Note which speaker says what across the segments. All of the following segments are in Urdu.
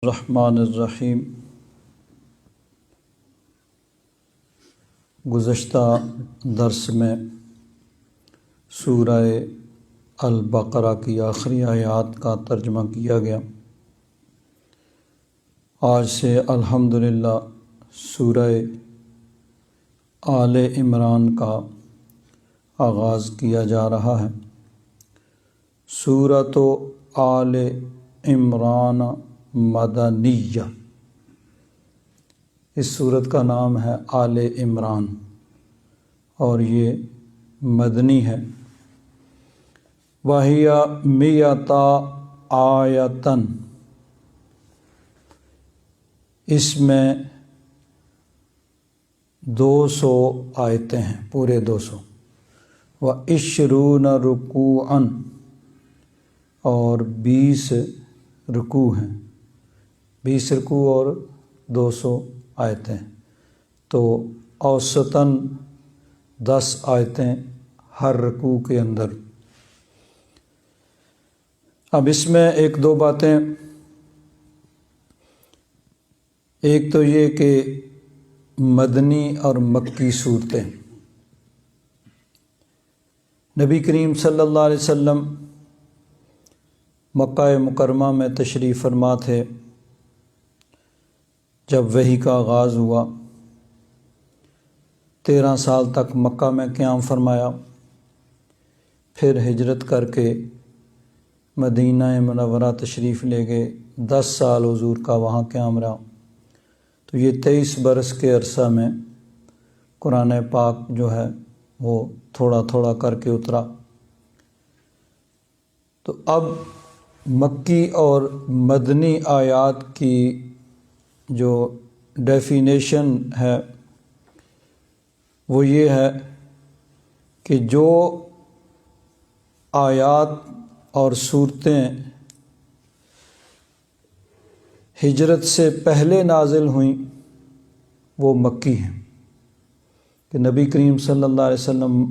Speaker 1: الرحمن الرحیم۔ گزشتہ درس میں سورہ البقرہ کی آخری آیات کا ترجمہ کیا گیا۔ آج سے الحمدللہ سورہ آل عمران کا آغاز کیا جا رہا ہے۔ سورۃ آل عمران مدنیہ، اس سورت کا نام ہے آل عمران اور یہ مدنی ہے۔ وَهِيَ مِئَةَ آیَةً، اس میں 200 آیتیں ہیں، پورے 200۔ وَعِشْرُونَ رُکُوعًا، اور 20 رکوع ہیں، 20 رکوع اور 200 آیتیں، تو اوسطاً 10 آیتیں ہر رکوع کے اندر۔ اب اس میں ایک دو باتیں، ایک تو یہ کہ مدنی اور مکی صورتیں۔ نبی کریم صلی اللہ علیہ وسلم مکہ مکرمہ میں تشریف فرما تھے جب وحی کا آغاز ہوا۔ 13 سال تک مکہ میں قیام فرمایا، پھر ہجرت کر کے مدینہ منورہ تشریف لے گئے۔ 10 سال حضور کا وہاں قیام رہا، تو یہ 23 برس کے عرصہ میں قرآن پاک جو ہے وہ تھوڑا تھوڑا کر کے اترا۔ تو اب مکی اور مدنی آیات کی جو ڈیفینیشن ہے وہ یہ ہے کہ جو آیات اور صورتیں ہجرت سے پہلے نازل ہوئیں وہ مکی ہیں، کہ نبی کریم صلی اللہ علیہ وسلم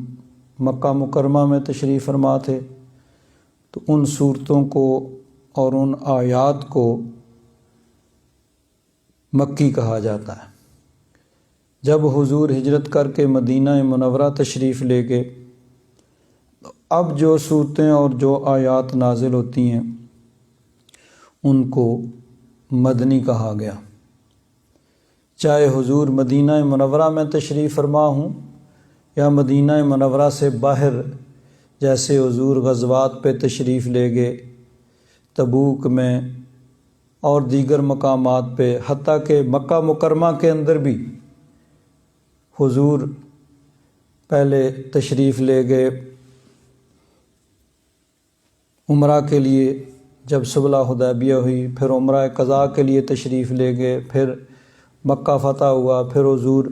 Speaker 1: مکہ مکرمہ میں تشریف فرما تھے، تو ان صورتوں کو اور ان آیات کو مکی کہا جاتا ہے۔ جب حضور ہجرت کر کے مدینہ منورہ تشریف لے گئے، تو اب جو صورتیں اور جو آیات نازل ہوتی ہیں ان کو مدنی کہا گیا، چاہے حضور مدینہ منورہ میں تشریف فرما ہوں یا مدینہ منورہ سے باہر، جیسے حضور غزوات پہ تشریف لے گئے، تبوک میں اور دیگر مقامات پہ، حتیٰ کہ مکہ مکرمہ کے اندر بھی حضور پہلے تشریف لے گئے عمرہ کے لیے، جب صلح حدیبیہ ہوئی، پھر عمرہ قضاء کے لیے تشریف لے گئے، پھر مکہ فتح ہوا، پھر حضور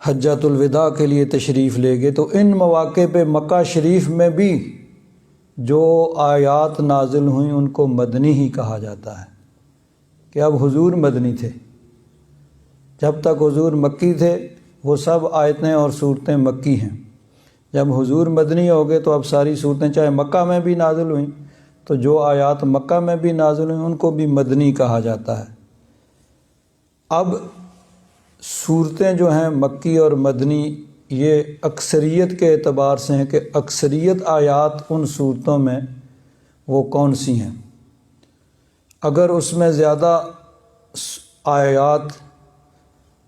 Speaker 1: حجۃ الوداع کے لیے تشریف لے گئے۔ تو ان مواقع پہ مکہ شریف میں بھی جو آیات نازل ہوئیں ان کو مدنی ہی کہا جاتا ہے، کہ اب حضور مدنی تھے۔ جب تک حضور مکی تھے وہ سب آیتیں اور صورتیں مکی ہیں، جب حضور مدنی ہو گئے تو اب ساری صورتیں چاہے مکہ میں بھی نازل ہوئیں تو جو آیات مکہ میں بھی نازل ہوئیں ان کو بھی مدنی کہا جاتا ہے۔ اب صورتیں جو ہیں مکی اور مدنی، یہ اکثریت کے اعتبار سے ہیں کہ اکثریت آیات ان صورتوں میں وہ کون سی ہیں۔ اگر اس میں زیادہ آیات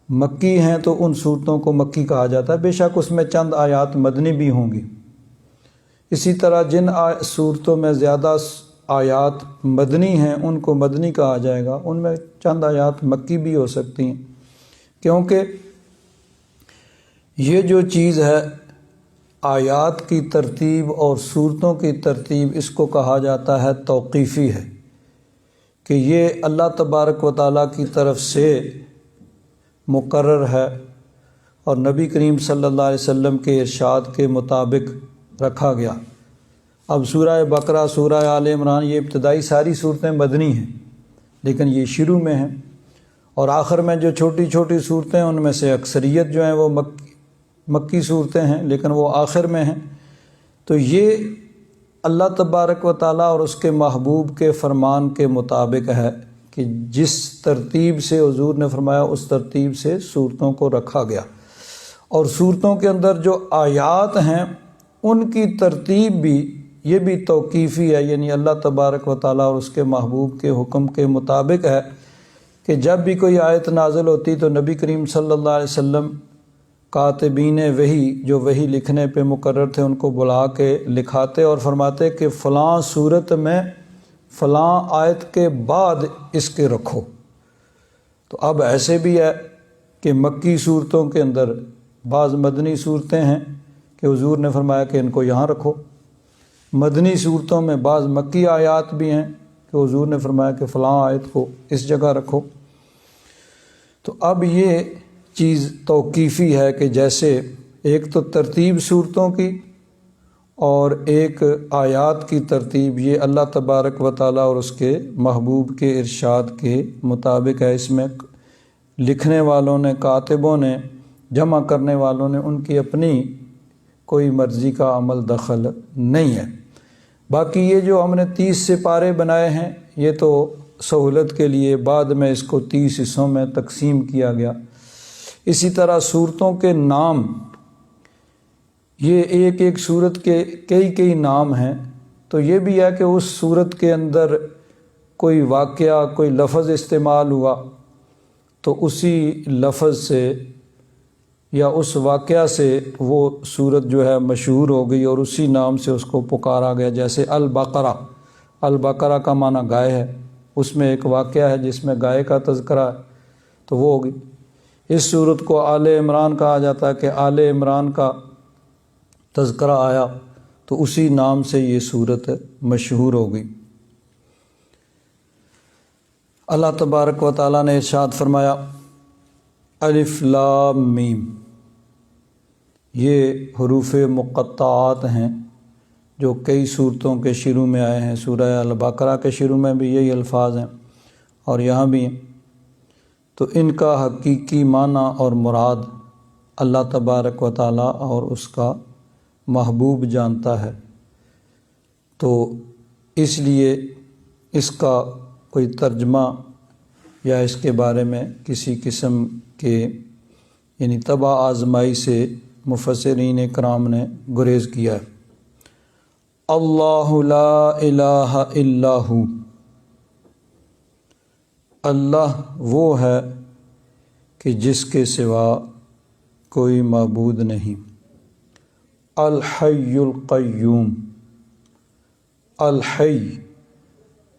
Speaker 1: مکی ہیں تو ان صورتوں کو مکی کہا جاتا ہے، بے شک اس میں چند آیات مدنی بھی ہوں گی۔ اسی طرح جن صورتوں میں زیادہ آیات مدنی ہیں ان کو مدنی کہا جائے گا، ان میں چند آیات مکی بھی ہو سکتی ہیں، کیونکہ یہ جو چیز ہے آیات کی ترتیب اور صورتوں کی ترتیب، اس کو کہا جاتا ہے توقیفی ہے، کہ یہ اللہ تبارک و تعالیٰ کی طرف سے مقرر ہے اور نبی کریم صلی اللہ علیہ وسلم کے ارشاد کے مطابق رکھا گیا۔ اب سورہ بقرہ، سورہ آل عمران، یہ ابتدائی ساری صورتیں مدنی ہیں، لیکن یہ شروع میں ہیں، اور آخر میں جو چھوٹی چھوٹی صورتیں ان میں سے اکثریت جو ہیں وہ مکی صورتیں ہیں، لیکن وہ آخر میں ہیں۔ تو یہ اللہ تبارک و تعالیٰ اور اس کے محبوب کے فرمان کے مطابق ہے کہ جس ترتیب سے حضور نے فرمایا اس ترتیب سے صورتوں کو رکھا گیا، اور صورتوں کے اندر جو آیات ہیں ان کی ترتیب بھی یہ بھی توقیفی ہے، یعنی اللہ تبارک و تعالیٰ اور اس کے محبوب کے حکم کے مطابق ہے کہ جب بھی کوئی آیت نازل ہوتی تو نبی کریم صلی اللہ علیہ وسلم کاتبین وحی جو وحی لکھنے پہ مقرر تھے ان کو بلا کے لکھاتے اور فرماتے کہ فلاں صورت میں فلاں آیت کے بعد اس کے رکھو۔ تو اب ایسے بھی ہے کہ مکی صورتوں کے اندر بعض مدنی صورتیں ہیں کہ حضور نے فرمایا کہ ان کو یہاں رکھو، مدنی صورتوں میں بعض مکی آیات بھی ہیں کہ حضور نے فرمایا کہ فلاں آیت کو اس جگہ رکھو۔ تو اب یہ چیز توقیفی ہے کہ جیسے ایک تو ترتیب صورتوں کی اور ایک آیات کی ترتیب یہ اللہ تبارک و تعالیٰ اور اس کے محبوب کے ارشاد کے مطابق ہے، اس میں لکھنے والوں نے، کاتبوں نے، جمع کرنے والوں نے ان کی اپنی کوئی مرضی کا عمل دخل نہیں ہے۔ باقی یہ جو ہم نے 30 سپارے بنائے ہیں یہ تو سہولت کے لیے، بعد میں اس کو 30 حصوں میں تقسیم کیا گیا۔ اسی طرح صورتوں کے نام، یہ ایک ایک صورت کے کئی نام ہیں، تو یہ بھی ہے کہ اس صورت کے اندر کوئی واقعہ، کوئی لفظ استعمال ہوا تو اسی لفظ سے یا اس واقعہ سے وہ صورت جو ہے مشہور ہو گئی اور اسی نام سے اس کو پکارا گیا۔ جیسے البقرہ، البقرہ کا معنی گائے ہے، اس میں ایک واقعہ ہے جس میں گائے کا تذکرہ ہے تو وہ ہوگی۔ اس صورت کو آل عمران کہا جاتا ہے کہ آل عمران کا تذکرہ آیا تو اسی نام سے یہ صورت مشہور ہو گئی۔ اللہ تبارک و تعالیٰ نے ارشاد فرمایا الف لام میم، یہ حروف مقطعات ہیں جو کئی صورتوں کے شروع میں آئے ہیں۔ سورہ البقرہ کے شروع میں بھی یہی الفاظ ہیں اور یہاں بھی ہیں، تو ان کا حقیقی معنی اور مراد اللہ تبارک و تعالیٰ اور اس کا محبوب جانتا ہے، تو اس لیے اس کا کوئی ترجمہ یا اس کے بارے میں کسی قسم کے یعنی طبع آزمائی سے مفسرین کرام نے گریز کیا ہے۔ اللہ لا الہ الا ہو، اللہ وہ ہے کہ جس کے سوا کوئی معبود نہیں۔ الحی القیوم، الحی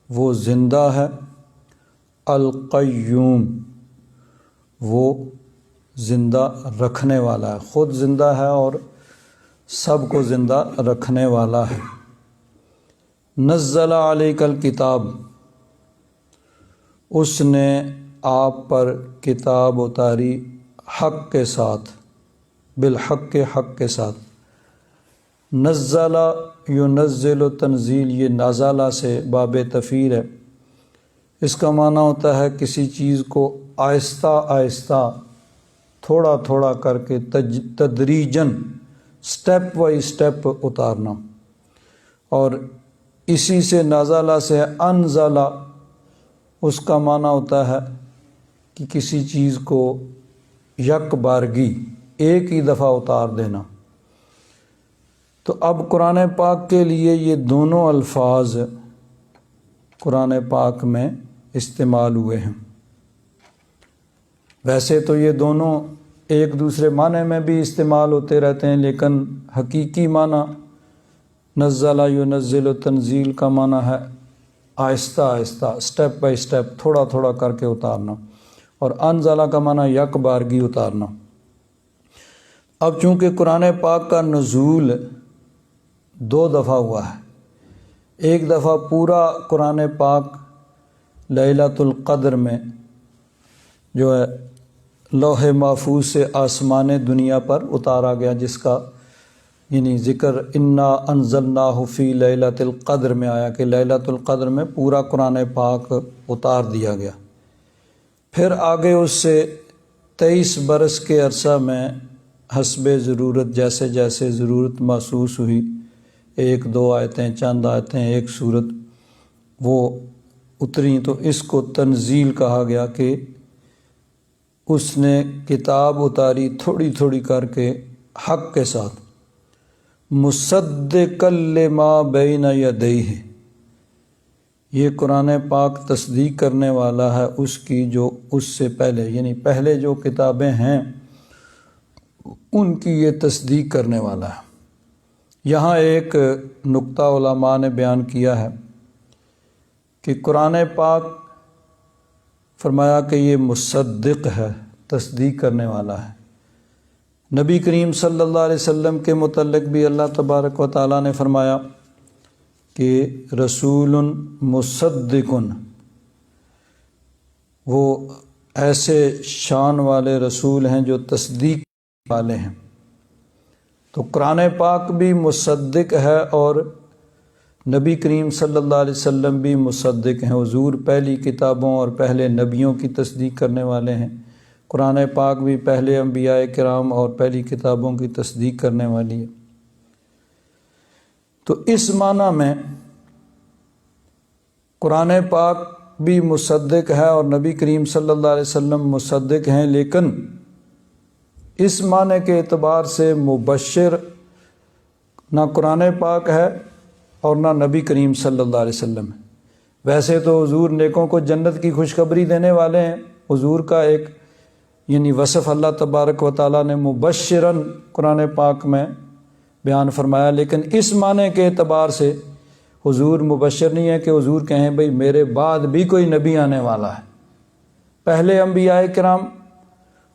Speaker 1: وہ زندہ ہے، القیوم وہ زندہ رکھنے والا ہے، خود زندہ ہے اور سب کو زندہ رکھنے والا ہے۔ نزل علیک الکتاب، اس نے آپ پر کتاب اتاری حق کے ساتھ، بالحق کے حق کے ساتھ۔ نزل ینزل تنزیل، یہ نازلہ سے باب تفعیل ہے، اس کا معنی ہوتا ہے کسی چیز کو آہستہ آہستہ تھوڑا تھوڑا کر کے تدریجاً سٹیپ بائی سٹیپ اتارنا، اور اسی سے نازلہ سے انزلہ، اس کا معنی ہوتا ہے کہ کسی چیز کو یک بارگی ایک ہی دفعہ اتار دینا۔ تو اب قرآن پاک کے لیے یہ دونوں الفاظ قرآن پاک میں استعمال ہوئے ہیں۔ ویسے تو یہ دونوں ایک دوسرے معنی میں بھی استعمال ہوتے رہتے ہیں، لیکن حقیقی معنی نزل ینزل تنزیل کا معنی ہے آہستہ آہستہ، سٹیپ بائی سٹیپ، تھوڑا تھوڑا کر کے اتارنا، اور انزلہ کا معنی یک بارگی اتارنا۔ اب چونکہ قرآن پاک کا نزول 2 دفعہ ہوا ہے، ایک دفعہ پورا قرآن پاک لیلۃ القدر میں جو ہے لوح محفوظ سے آسمان دنیا پر اتارا گیا، جس کا یعنی ذکر انا انزلناہ فی لیلۃ القدر میں آیا کہ لیلۃ القدر میں پورا قرآن پاک اتار دیا گیا۔ پھر آگے اس سے 23 برس کے عرصہ میں حسب ضرورت، جیسے جیسے ضرورت محسوس ہوئی، ایک دو آیتیں، چند آیتیں، ایک سورت وہ اتریں، تو اس کو تنزیل کہا گیا کہ اس نے کتاب اتاری تھوڑی تھوڑی کر کے حق کے ساتھ، مصدقا لما بین یدیہ، یہ قرآن پاک تصدیق کرنے والا ہے اس کی جو اس سے پہلے، یعنی پہلے جو کتابیں ہیں ان کی یہ تصدیق کرنے والا ہے۔ یہاں ایک نقطہ علماء نے بیان کیا ہے کہ قرآن پاک فرمایا کہ یہ مصدق ہے، تصدیق کرنے والا ہے۔ نبی کریم صلی اللہ علیہ وسلم کے متعلق بھی اللہ تبارک و تعالیٰ نے فرمایا کہ رسول مصدق، وہ ایسے شان والے رسول ہیں جو تصدیق والے ہیں۔ تو قرآن پاک بھی مصدق ہے اور نبی کریم صلی اللہ علیہ وسلم بھی مصدق ہیں۔ حضور پہلی کتابوں اور پہلے نبیوں کی تصدیق کرنے والے ہیں، قرآن پاک بھی پہلے انبیاء کرام اور پہلی کتابوں کی تصدیق کرنے والی ہے۔ تو اس معنی میں قرآن پاک بھی مصدق ہے اور نبی کریم صلی اللہ علیہ وسلم مصدق ہیں، لیکن اس معنی کے اعتبار سے مبشر نہ قرآن پاک ہے اور نہ نبی کریم صلی اللہ علیہ وسلم ہے۔ ویسے تو حضور نیکوں کو جنت کی خوشخبری دینے والے ہیں، حضور کا ایک یعنی وصف اللہ تبارک و تعالیٰ نے مبشراً قرآن پاک میں بیان فرمایا، لیکن اس معنی کے اعتبار سے حضور مبشر نہیں ہے کہ حضور کہیں بھئی میرے بعد بھی کوئی نبی آنے والا ہے۔ پہلے انبیاء کرام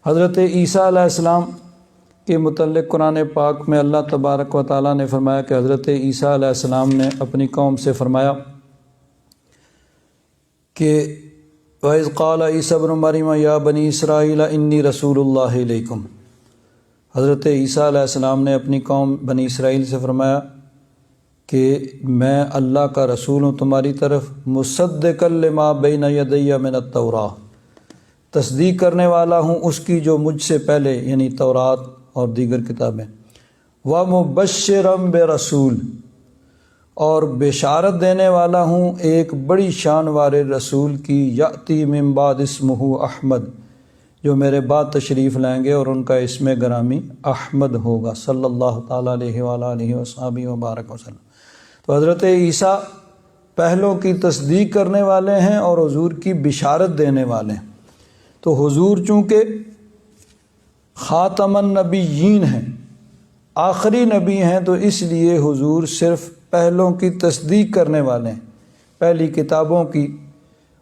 Speaker 1: حضرت عیسیٰ علیہ السلام کے متعلق قرآن پاک میں اللہ تبارک و تعالیٰ نے فرمایا کہ حضرت عیسیٰ علیہ السلام نے اپنی قوم سے فرمایا کہ وَإِذْ قَالَ عِيسَىٰ ابْنُ مَرْيَمَ يَا بَنِي إِسْرَائِيلَ إِنِّي رَسُولُ اللَّهِ إِلَيْكُمْ، حضرت عیسیٰ علیہ السلام نے اپنی قوم بنی اسرائیل سے فرمایا کہ میں اللہ کا رسول ہوں تمہاری طرف، مصدقا لما بین یدی من التوراۃ، تصدیق کرنے والا ہوں اس کی جو مجھ سے پہلے یعنی تورات اور دیگر کتابیں، ومبشرا برسول، اور بشارت دینے والا ہوں ایک بڑی شان والے رسول کی، یأتی من بعد اسمہ احمد، جو میرے بعد تشریف لائیں گے اور ان کا اسم گرامی احمد ہوگا، صلی اللہ تعالیٰ علیہ وآلہ وصحبہ وبارک وسلم۔ تو حضرت عیسیٰ پہلوں کی تصدیق کرنے والے ہیں اور حضور کی بشارت دینے والے ہیں۔ تو حضور چونکہ خاتم النبیین ہیں، آخری نبی ہیں، تو اس لیے حضور صرف پہلوں کی تصدیق کرنے والے ہیں، پہلی کتابوں کی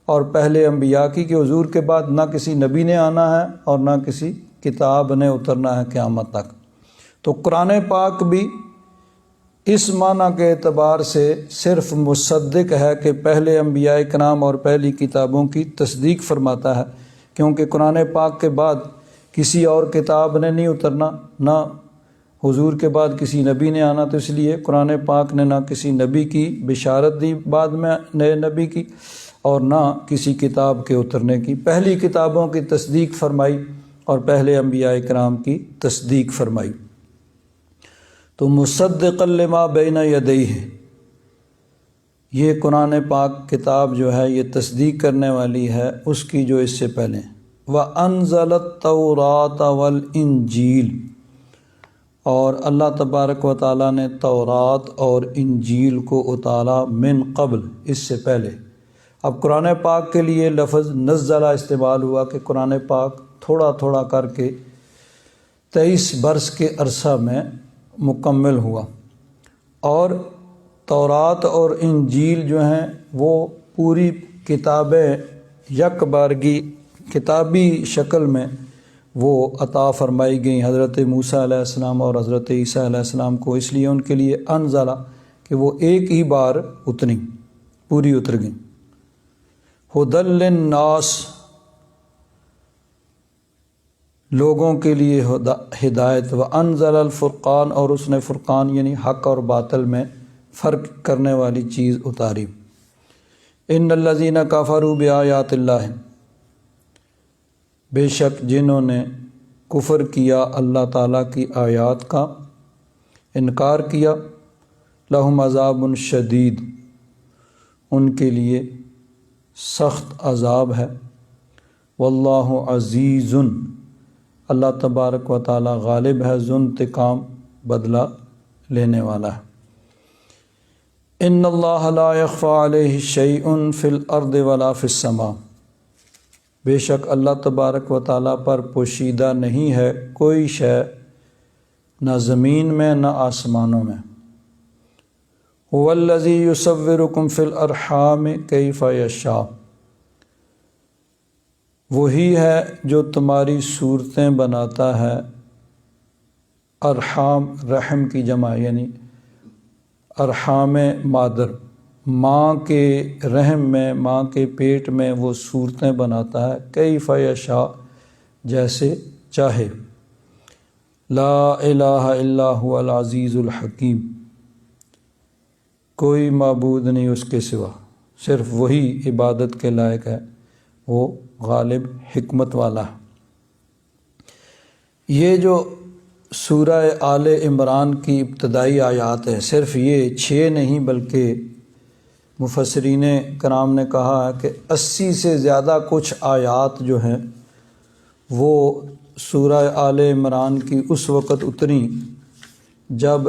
Speaker 1: اور پہلے انبیاء کی، کہ حضور کے بعد نہ کسی نبی نے آنا ہے اور نہ کسی کتاب نے اترنا ہے قیامت تک۔ تو قرآن پاک بھی اس معنی کے اعتبار سے صرف مصدق ہے کہ پہلے انبیاء کرام اور پہلی کتابوں کی تصدیق فرماتا ہے، کیونکہ قرآن پاک کے بعد کسی اور کتاب نے نہیں اترنا، نہ حضور کے بعد کسی نبی نے آنا، تو اس لیے قرآن پاک نے نہ کسی نبی کی بشارت دی بعد میں نئے نبی کی اور نہ کسی کتاب کے اترنے کی، پہلی کتابوں کی تصدیق فرمائی اور پہلے انبیاء کرام کی تصدیق فرمائی۔ تو مصدقا لما بین یدیہ، یہ قرآن پاک کتاب جو ہے یہ تصدیق کرنے والی ہے اس کی جو اس سے پہلے، وَأَنزَلَ التَّوْرَاةَ وَالْإِنجِيلَ، اور اللہ تبارک و تعالیٰ نے تورات اور انجیل کو اتارا من قبل، اس سے پہلے۔ اب قرآن پاک کے لیے لفظ نزلہ استعمال ہوا کہ قرآن پاک تھوڑا تھوڑا کر کے 23 برس کے عرصہ میں مکمل ہوا، اور تورات اور انجیل جو ہیں وہ پوری کتابیں یک بارگی کتابی شکل میں وہ عطا فرمائی گئیں حضرت موسیٰ علیہ السلام اور حضرت عیسیٰ علیہ السلام کو، اس لیے ان کے لیے انزلہ کہ وہ ایک ہی بار اتریں، پوری اتر گئیں۔ ہدی للناس، لوگوں کے لیے ہدایت، وانزل الفرقان، اور اس نے فرقان یعنی حق اور باطل میں فرق کرنے والی چیز اتاری۔ ان الذین کفروا بآیات اللہ، بے شک جنہوں نے کفر کیا اللہ تعالیٰ کی آیات کا، انکار کیا، لہم عذاب شدید، ان کے لیے سخت عذاب ہے۔ واللہ عزیز، اللہ تبارک و تعالی غالب ہے، ذو انتقام، بدلہ لینے والا ہے۔ ان اللہ لا یخفی علیہ شیء فی الارض ولا فی السماء، بے شک اللہ تبارک و تعالیٰ پر پوشیدہ نہیں ہے کوئی شے، نہ زمین میں نہ آسمانوں میں۔ هو الذی یصورکم فی الارحام کیف یشاء، وہی ہے جو تمہاری صورتیں بناتا ہے۔ ارحام رحم کی جمع، یعنی ارحام مادر، ماں کے رحم میں، ماں کے پیٹ میں وہ صورتیں بناتا ہے۔ کیف یشاء، جیسے چاہے۔ لا الہ الا هو العزیز الحکیم، کوئی معبود نہیں اس کے سوا، صرف وہی عبادت کے لائق ہے، وہ غالب حکمت والا ہے۔ یہ جو سورہ آل عمران کی ابتدائی آیات ہے، صرف یہ 6 نہیں بلکہ مفسرین کرام نے کہا ہے کہ 80 سے زیادہ کچھ آیات جو ہیں وہ سورہ آل عمران کی اس وقت اتری جب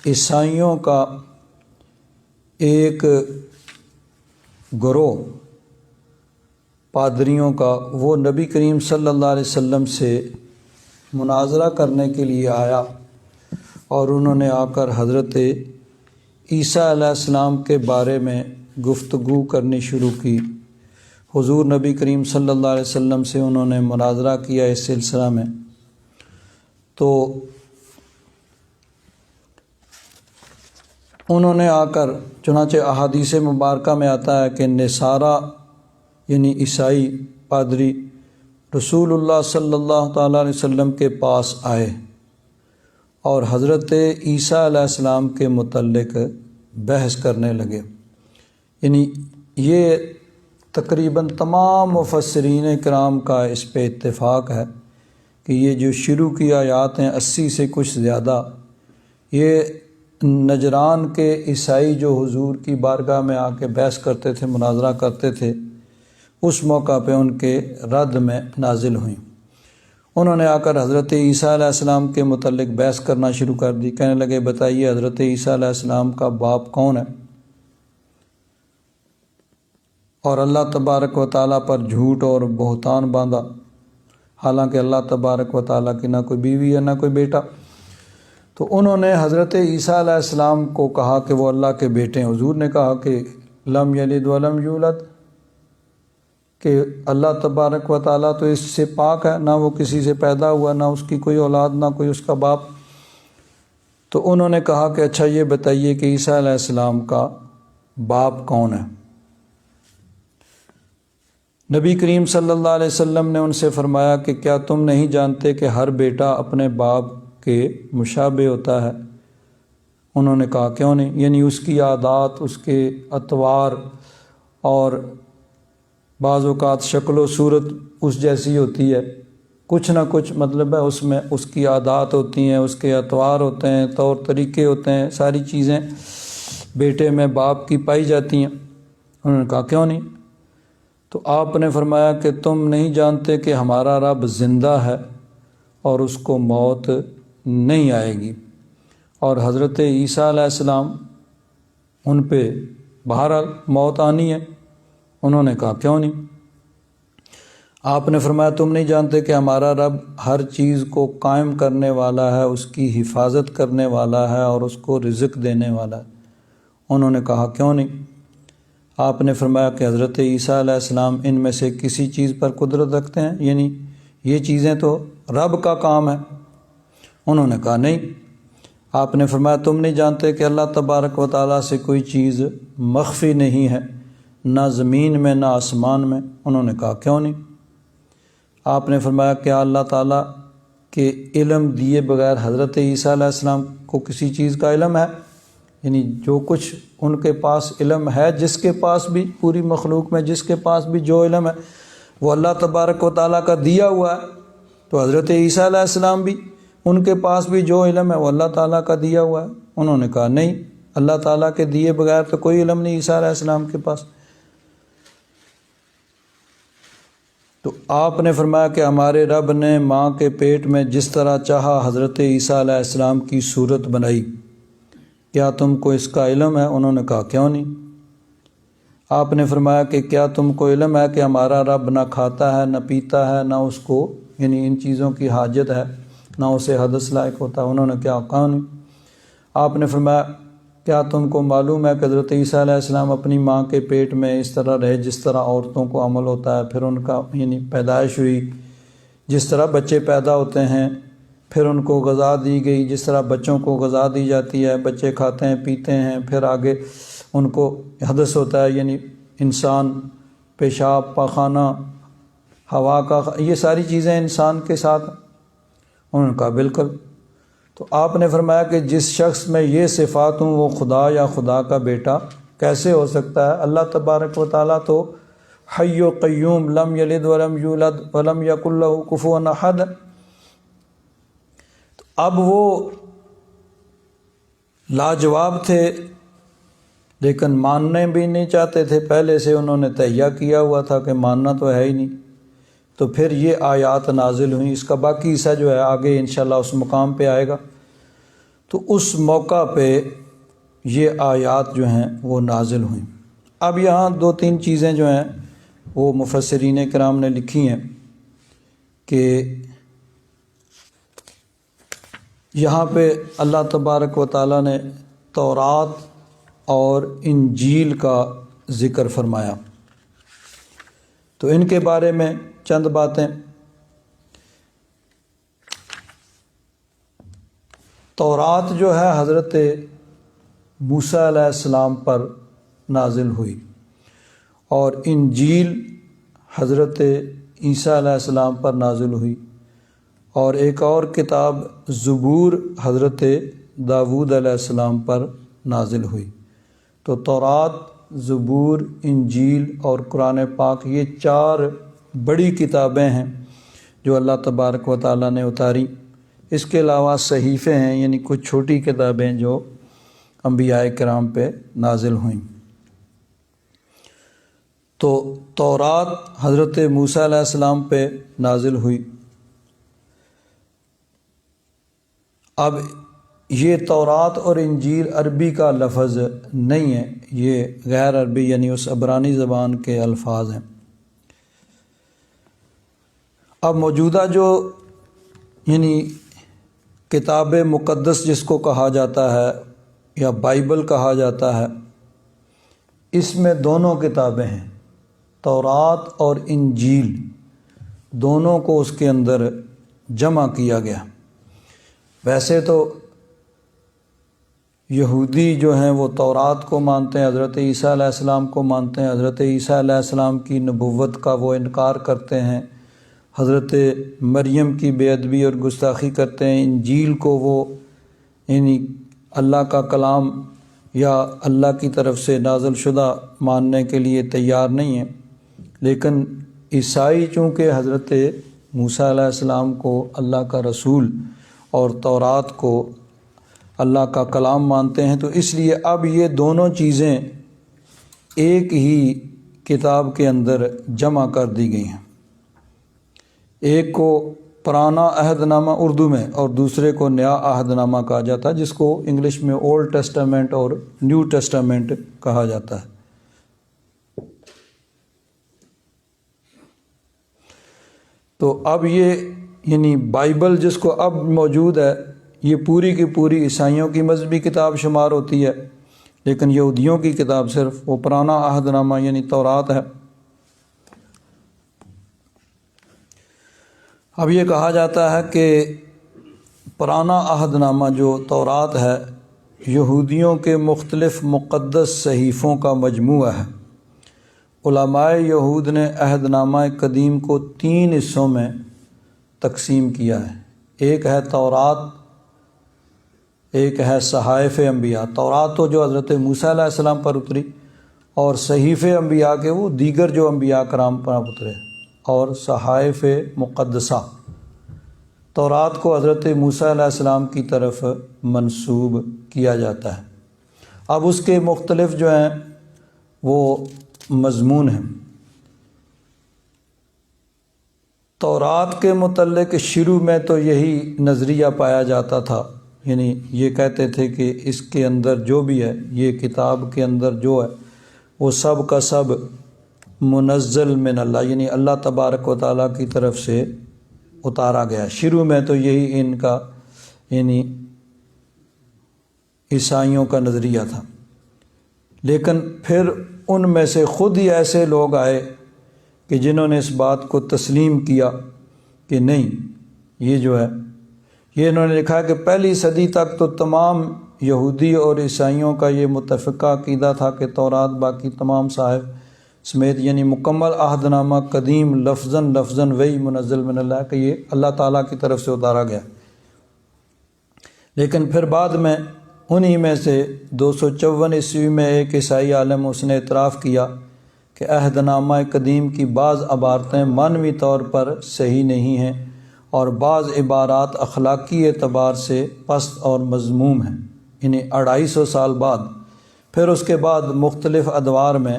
Speaker 1: عیسائیوں کا ایک گروہ پادریوں کا وہ نبی کریم صلی اللہ علیہ وسلم سے مناظرہ کرنے کے لیے آیا، اور انہوں نے آ کر حضرت عیسیٰ علیہ السلام کے بارے میں گفتگو کرنی شروع کی۔ حضور نبی کریم صلی اللہ علیہ وسلم سے انہوں نے مناظرہ کیا اس سلسلہ میں، تو انہوں نے آ کر، چنانچہ احادیث مبارکہ میں آتا ہے کہ نصارہ یعنی عیسائی پادری رسول اللہ صلی اللہ تعالیٰ علیہ وسلم کے پاس آئے اور حضرت عیسیٰ علیہ السلام کے متعلق بحث کرنے لگے۔ یعنی یہ تقریباً تمام مفسرین کرام کا اس پہ اتفاق ہے کہ یہ جو شروع کی آیات ہیں 80 سے کچھ زیادہ، یہ نجران کے عیسائی جو حضور کی بارگاہ میں آ کے بحث کرتے تھے، مناظرہ کرتے تھے، اس موقع پہ ان کے رد میں نازل ہوئیں۔ انہوں نے آ کر حضرت عیسیٰ علیہ السلام کے متعلق بحث کرنا شروع کر دی، کہنے لگے بتائیے حضرت عیسیٰ علیہ السلام کا باپ کون ہے؟ اور اللہ تبارک و تعالیٰ پر جھوٹ اور بہتان باندھا، حالانکہ اللہ تبارک و تعالیٰ کی نہ کوئی بیوی ہے نہ کوئی بیٹا۔ تو انہوں نے حضرت عیسیٰ علیہ السلام کو کہا کہ وہ اللہ کے بیٹے ہیں۔ حضور نے کہا کہ لم یلد ولم یولد، کہ اللہ تبارک و تعالیٰ تو اس سے پاک ہے، نہ وہ کسی سے پیدا ہوا، نہ اس کی کوئی اولاد، نہ کوئی اس کا باپ۔ تو انہوں نے کہا کہ اچھا یہ بتائیے کہ عیسیٰ علیہ السلام کا باپ کون ہے؟ نبی کریم صلی اللہ علیہ وسلم نے ان سے فرمایا کہ کیا تم نہیں جانتے کہ ہر بیٹا اپنے باپ کے مشابہ ہوتا ہے؟ انہوں نے کہا کیوں نہیں، یعنی اس کی عادات، اس کے اطوار اور بعض اوقات شکل و صورت اس جیسی ہوتی ہے، کچھ نہ کچھ مطلب ہے اس میں، اس کی عادات ہوتی ہیں، اس کے اطوار ہوتے ہیں، طور طریقے ہوتے ہیں، ساری چیزیں بیٹے میں باپ کی پائی جاتی ہیں۔ انہوں نے کہا کیوں نہیں؟ تو آپ نے فرمایا کہ تم نہیں جانتے کہ ہمارا رب زندہ ہے اور اس کو موت نہیں آئے گی، اور حضرت عیسیٰ علیہ السلام ان پہ بہرحال موت آنی ہے۔ انہوں نے کہا کیوں نہیں؟ آپ نے فرمایا تم نہیں جانتے کہ ہمارا رب ہر چیز کو قائم کرنے والا ہے، اس کی حفاظت کرنے والا ہے اور اس کو رزق دینے والا ہے۔ انہوں نے کہا کیوں نہیں؟ آپ نے فرمایا کہ حضرت عیسیٰ علیہ السلام ان میں سے کسی چیز پر قدرت رکھتے ہیں، یعنی یہ چیزیں تو رب کا کام ہے۔ انہوں نے کہا نہیں۔ آپ نے فرمایا تم نہیں جانتے کہ اللہ تبارک و تعالیٰ سے کوئی چیز مخفی نہیں ہے، نہ زمین میں نہ آسمان میں۔ انہوں نے کہا کیوں نہیں؟ آپ نے فرمایا کیا اللہ تعالیٰ کے علم دیے بغیر حضرت عیسیٰ علیہ السلام کو کسی چیز کا علم ہے؟ یعنی جو کچھ ان کے پاس علم ہے، جس کے پاس بھی پوری مخلوق میں جس کے پاس بھی جو علم ہے وہ اللہ تبارک و تعالیٰ کا دیا ہوا ہے، تو حضرت عیسیٰ علیہ السلام بھی ان کے پاس بھی جو علم ہے وہ اللہ تعالیٰ کا دیا ہوا ہے۔ انہوں نے کہا نہیں، اللہ تعالیٰ کے دیے بغیر تو کوئی علم نہیں عیسیٰ علیہ السلام کے پاس۔ تو آپ نے فرمایا کہ ہمارے رب نے ماں کے پیٹ میں جس طرح چاہا حضرت عیسیٰ علیہ السلام کی صورت بنائی، کیا تم کو اس کا علم ہے؟ انہوں نے کہا کیوں نہیں۔ آپ نے فرمایا کہ کیا تم کو علم ہے کہ ہمارا رب نہ کھاتا ہے نہ پیتا ہے، نہ اس کو یعنی ان چیزوں کی حاجت ہے، نہ اسے حدث لائق ہوتا۔ انہوں نے کیا کہا نہیں۔ آپ نے فرمایا کیا تم کو معلوم ہے کہ حضرت عیسیٰ علیہ السلام اپنی ماں کے پیٹ میں اس طرح رہے جس طرح عورتوں کو عمل ہوتا ہے، پھر ان کا یعنی پیدائش ہوئی، جس طرح بچے پیدا ہوتے ہیں، پھر ان کو غذا دی گئی جس طرح بچوں کو غذا دی جاتی ہے، بچے کھاتے ہیں پیتے ہیں، پھر آگے ان کو حدث ہوتا ہے، یعنی انسان پیشاب پاخانہ ہوا کا یہ ساری چیزیں انسان کے ساتھ۔ انہوں نے کہا بالکل۔ تو آپ نے فرمایا کہ جس شخص میں یہ صفات ہوں وہ خدا یا خدا کا بیٹا کیسے ہو سکتا ہے؟ اللہ تبارک و تعالیٰ تو حی و قیوم، لم یلد ولم یولد ولم یکن لہ کفوا احد۔ تو اب وہ لاجواب تھے لیکن ماننے بھی نہیں چاہتے تھے، پہلے سے انہوں نے تہیہ کیا ہوا تھا کہ ماننا تو ہے ہی نہیں۔ تو پھر یہ آیات نازل ہوئیں، اس کا باقی حصہ جو ہے آگے انشاءاللہ اس مقام پہ آئے گا۔ تو اس موقع پہ یہ آیات جو ہیں وہ نازل ہوئیں۔ اب یہاں دو تین چیزیں جو ہیں وہ مفسرین کرام نے لکھی ہیں کہ یہاں پہ اللہ تبارک و تعالیٰ نے تورات اور انجیل کا ذکر فرمایا، تو ان کے بارے میں چند باتیں۔ تورات جو ہے حضرت موسیٰ علیہ السلام پر نازل ہوئی، اور انجیل حضرت عیسیٰ علیہ السلام پر نازل ہوئی، اور ایک اور کتاب زبور حضرت داود علیہ السلام پر نازل ہوئی۔ تو تورات، زبور، انجیل اور قرآن پاک یہ چار بڑی کتابیں ہیں جو اللہ تبارک و تعالیٰ نے اتاری۔ اس کے علاوہ صحیفے ہیں، یعنی کچھ چھوٹی کتابیں جو انبیاء کرام پہ نازل ہوئیں۔ تو تورات حضرت موسیٰ علیہ السلام پہ نازل ہوئی۔ اب یہ تورات اور انجیل عربی کا لفظ نہیں ہے، یہ غیر عربی یعنی اس عبرانی زبان کے الفاظ ہیں۔ اب موجودہ جو یعنی کتاب مقدس جس کو کہا جاتا ہے یا بائبل کہا جاتا ہے، اس میں دونوں کتابیں ہیں، تورات اور انجیل، دونوں کو اس کے اندر جمع کیا گیا۔ ویسے تو یہودی جو ہیں وہ تورات کو مانتے ہیں، حضرت عیسیٰ علیہ السلام کو مانتے ہیں، حضرت عیسیٰ علیہ السلام کی نبوت کا وہ انکار کرتے ہیں، حضرت مریم کی بے ادبی اور گستاخی کرتے ہیں۔ انجیل کو وہ یعنی اللہ کا کلام یا اللہ کی طرف سے نازل شدہ ماننے کے لیے تیار نہیں ہیں۔ لیکن عیسائی چونکہ حضرت موسیٰ علیہ السلام کو اللہ کا رسول اور تورات کو اللہ کا کلام مانتے ہیں، تو اس لیے اب یہ دونوں چیزیں ایک ہی کتاب کے اندر جمع کر دی گئی ہیں۔ ایک کو پرانا عہد نامہ اردو میں اور دوسرے کو نیا عہد نامہ کہا جاتا ہے، جس کو انگلش میں اولڈ ٹیسٹامنٹ اور نیو ٹیسٹامنٹ کہا جاتا ہے۔ تو اب یہ یعنی بائبل جس کو اب موجود ہے، یہ پوری کی پوری عیسائیوں کی مذہبی کتاب شمار ہوتی ہے، لیکن یہودیوں کی کتاب صرف وہ پرانا عہد نامہ یعنی تورات ہے۔ اب یہ کہا جاتا ہے کہ پرانا عہد نامہ جو تورات ہے یہودیوں کے مختلف مقدس صحیفوں کا مجموعہ ہے۔ علماء یہود نے عہد نامہ قدیم کو 3 حصوں میں تقسیم کیا ہے۔ ایک ہے تورات، ایک ہے صحائف انبیاء۔ تورات تو جو حضرت موسیٰ علیہ السلام پر اتری، اور صحیفے انبیاء کے وہ دیگر جو انبیاء کرام پر اترے، اور صحائف مقدسہ۔ تورات کو حضرت موسیٰ علیہ السلام کی طرف منسوب کیا جاتا ہے، اب اس کے مختلف جو ہیں وہ مضمون ہیں۔ تورات کے متعلق شروع میں تو یہی نظریہ پایا جاتا تھا، یعنی یہ کہتے تھے کہ اس کے اندر جو بھی ہے، یہ کتاب کے اندر جو ہے وہ سب کا سب منزل من اللہ، یعنی اللہ تبارک و تعالیٰ کی طرف سے اتارا گیا۔ شروع میں تو یہی ان کا یعنی عیسائیوں کا نظریہ تھا، لیکن پھر ان میں سے خود ہی ایسے لوگ آئے کہ جنہوں نے اس بات کو تسلیم کیا کہ نہیں، یہ جو ہے، یہ انہوں نے لکھا کہ پہلی صدی تک تو تمام یہودی اور عیسائیوں کا یہ متفقہ عقیدہ تھا کہ تورات باقی تمام صاحب سمیت یعنی مکمل عہد نامہ قدیم لفظاً وہی منزل من اللہ کہ یہ اللہ تعالیٰ کی طرف سے اتارا گیا۔ لیکن پھر بعد میں انہی میں سے 254 عیسوی میں ایک عیسائی عالم اس نے اعتراف کیا کہ عہد نامہ قدیم کی بعض عبارتیں معنوی طور پر صحیح نہیں ہیں اور بعض عبارات اخلاقی اعتبار سے پست اور مذموم ہیں۔ یعنی 250 سال بعد پھر اس کے بعد مختلف ادوار میں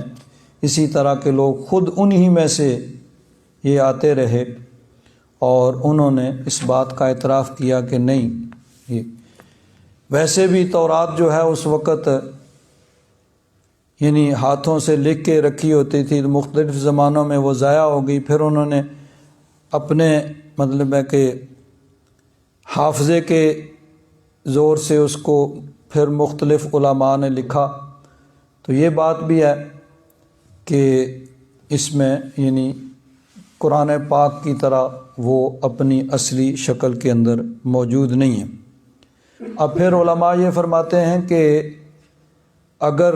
Speaker 1: اسی طرح کے لوگ خود انہی میں سے یہ آتے رہے اور انہوں نے اس بات کا اعتراف کیا کہ نہیں، یہ ویسے بھی تورات جو ہے اس وقت یعنی ہاتھوں سے لکھ کے رکھی ہوتی تھی، مختلف زمانوں میں وہ ضائع ہو گئی، پھر انہوں نے اپنے مطلب ہے کہ حافظے کے زور سے اس کو پھر مختلف علماء نے لکھا۔ تو یہ بات بھی ہے کہ اس میں یعنی قرآن پاک کی طرح وہ اپنی اصلی شکل کے اندر موجود نہیں ہے۔ اب پھر علماء یہ فرماتے ہیں کہ اگر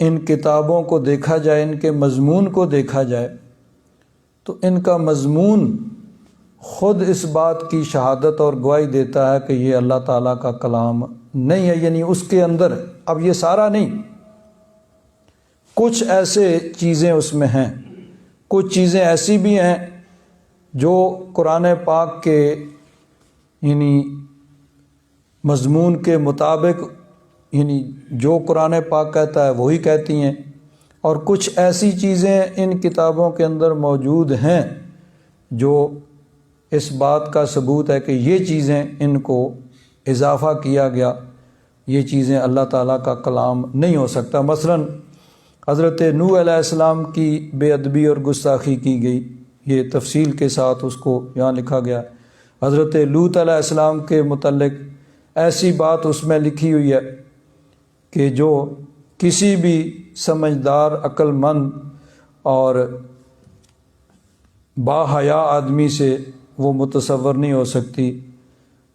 Speaker 1: ان کتابوں کو دیکھا جائے، ان کے مضمون کو دیکھا جائے، تو ان کا مضمون خود اس بات کی شہادت اور گواہی دیتا ہے کہ یہ اللہ تعالیٰ کا کلام نہیں ہے، یعنی اس کے اندر اب یہ سارا نہیں، کچھ ایسے چیزیں اس میں ہیں، کچھ چیزیں ایسی بھی ہیں جو قرآن پاک کے یعنی مضمون کے مطابق یعنی جو قرآن پاک کہتا ہے وہی کہتی ہیں، اور کچھ ایسی چیزیں ان کتابوں کے اندر موجود ہیں جو اس بات کا ثبوت ہے کہ یہ چیزیں ان کو اضافہ کیا گیا، یہ چیزیں اللہ تعالیٰ کا کلام نہیں ہو سکتا۔ مثلا حضرت نوح علیہ السلام کی بے ادبی اور گستاخی کی گئی، یہ تفصیل کے ساتھ اس کو یہاں لکھا گیا۔ حضرت لوط علیہ السلام کے متعلق ایسی بات اس میں لکھی ہوئی ہے کہ جو کسی بھی سمجھدار عقل مند اور باحیا آدمی سے وہ متصور نہیں ہو سکتی۔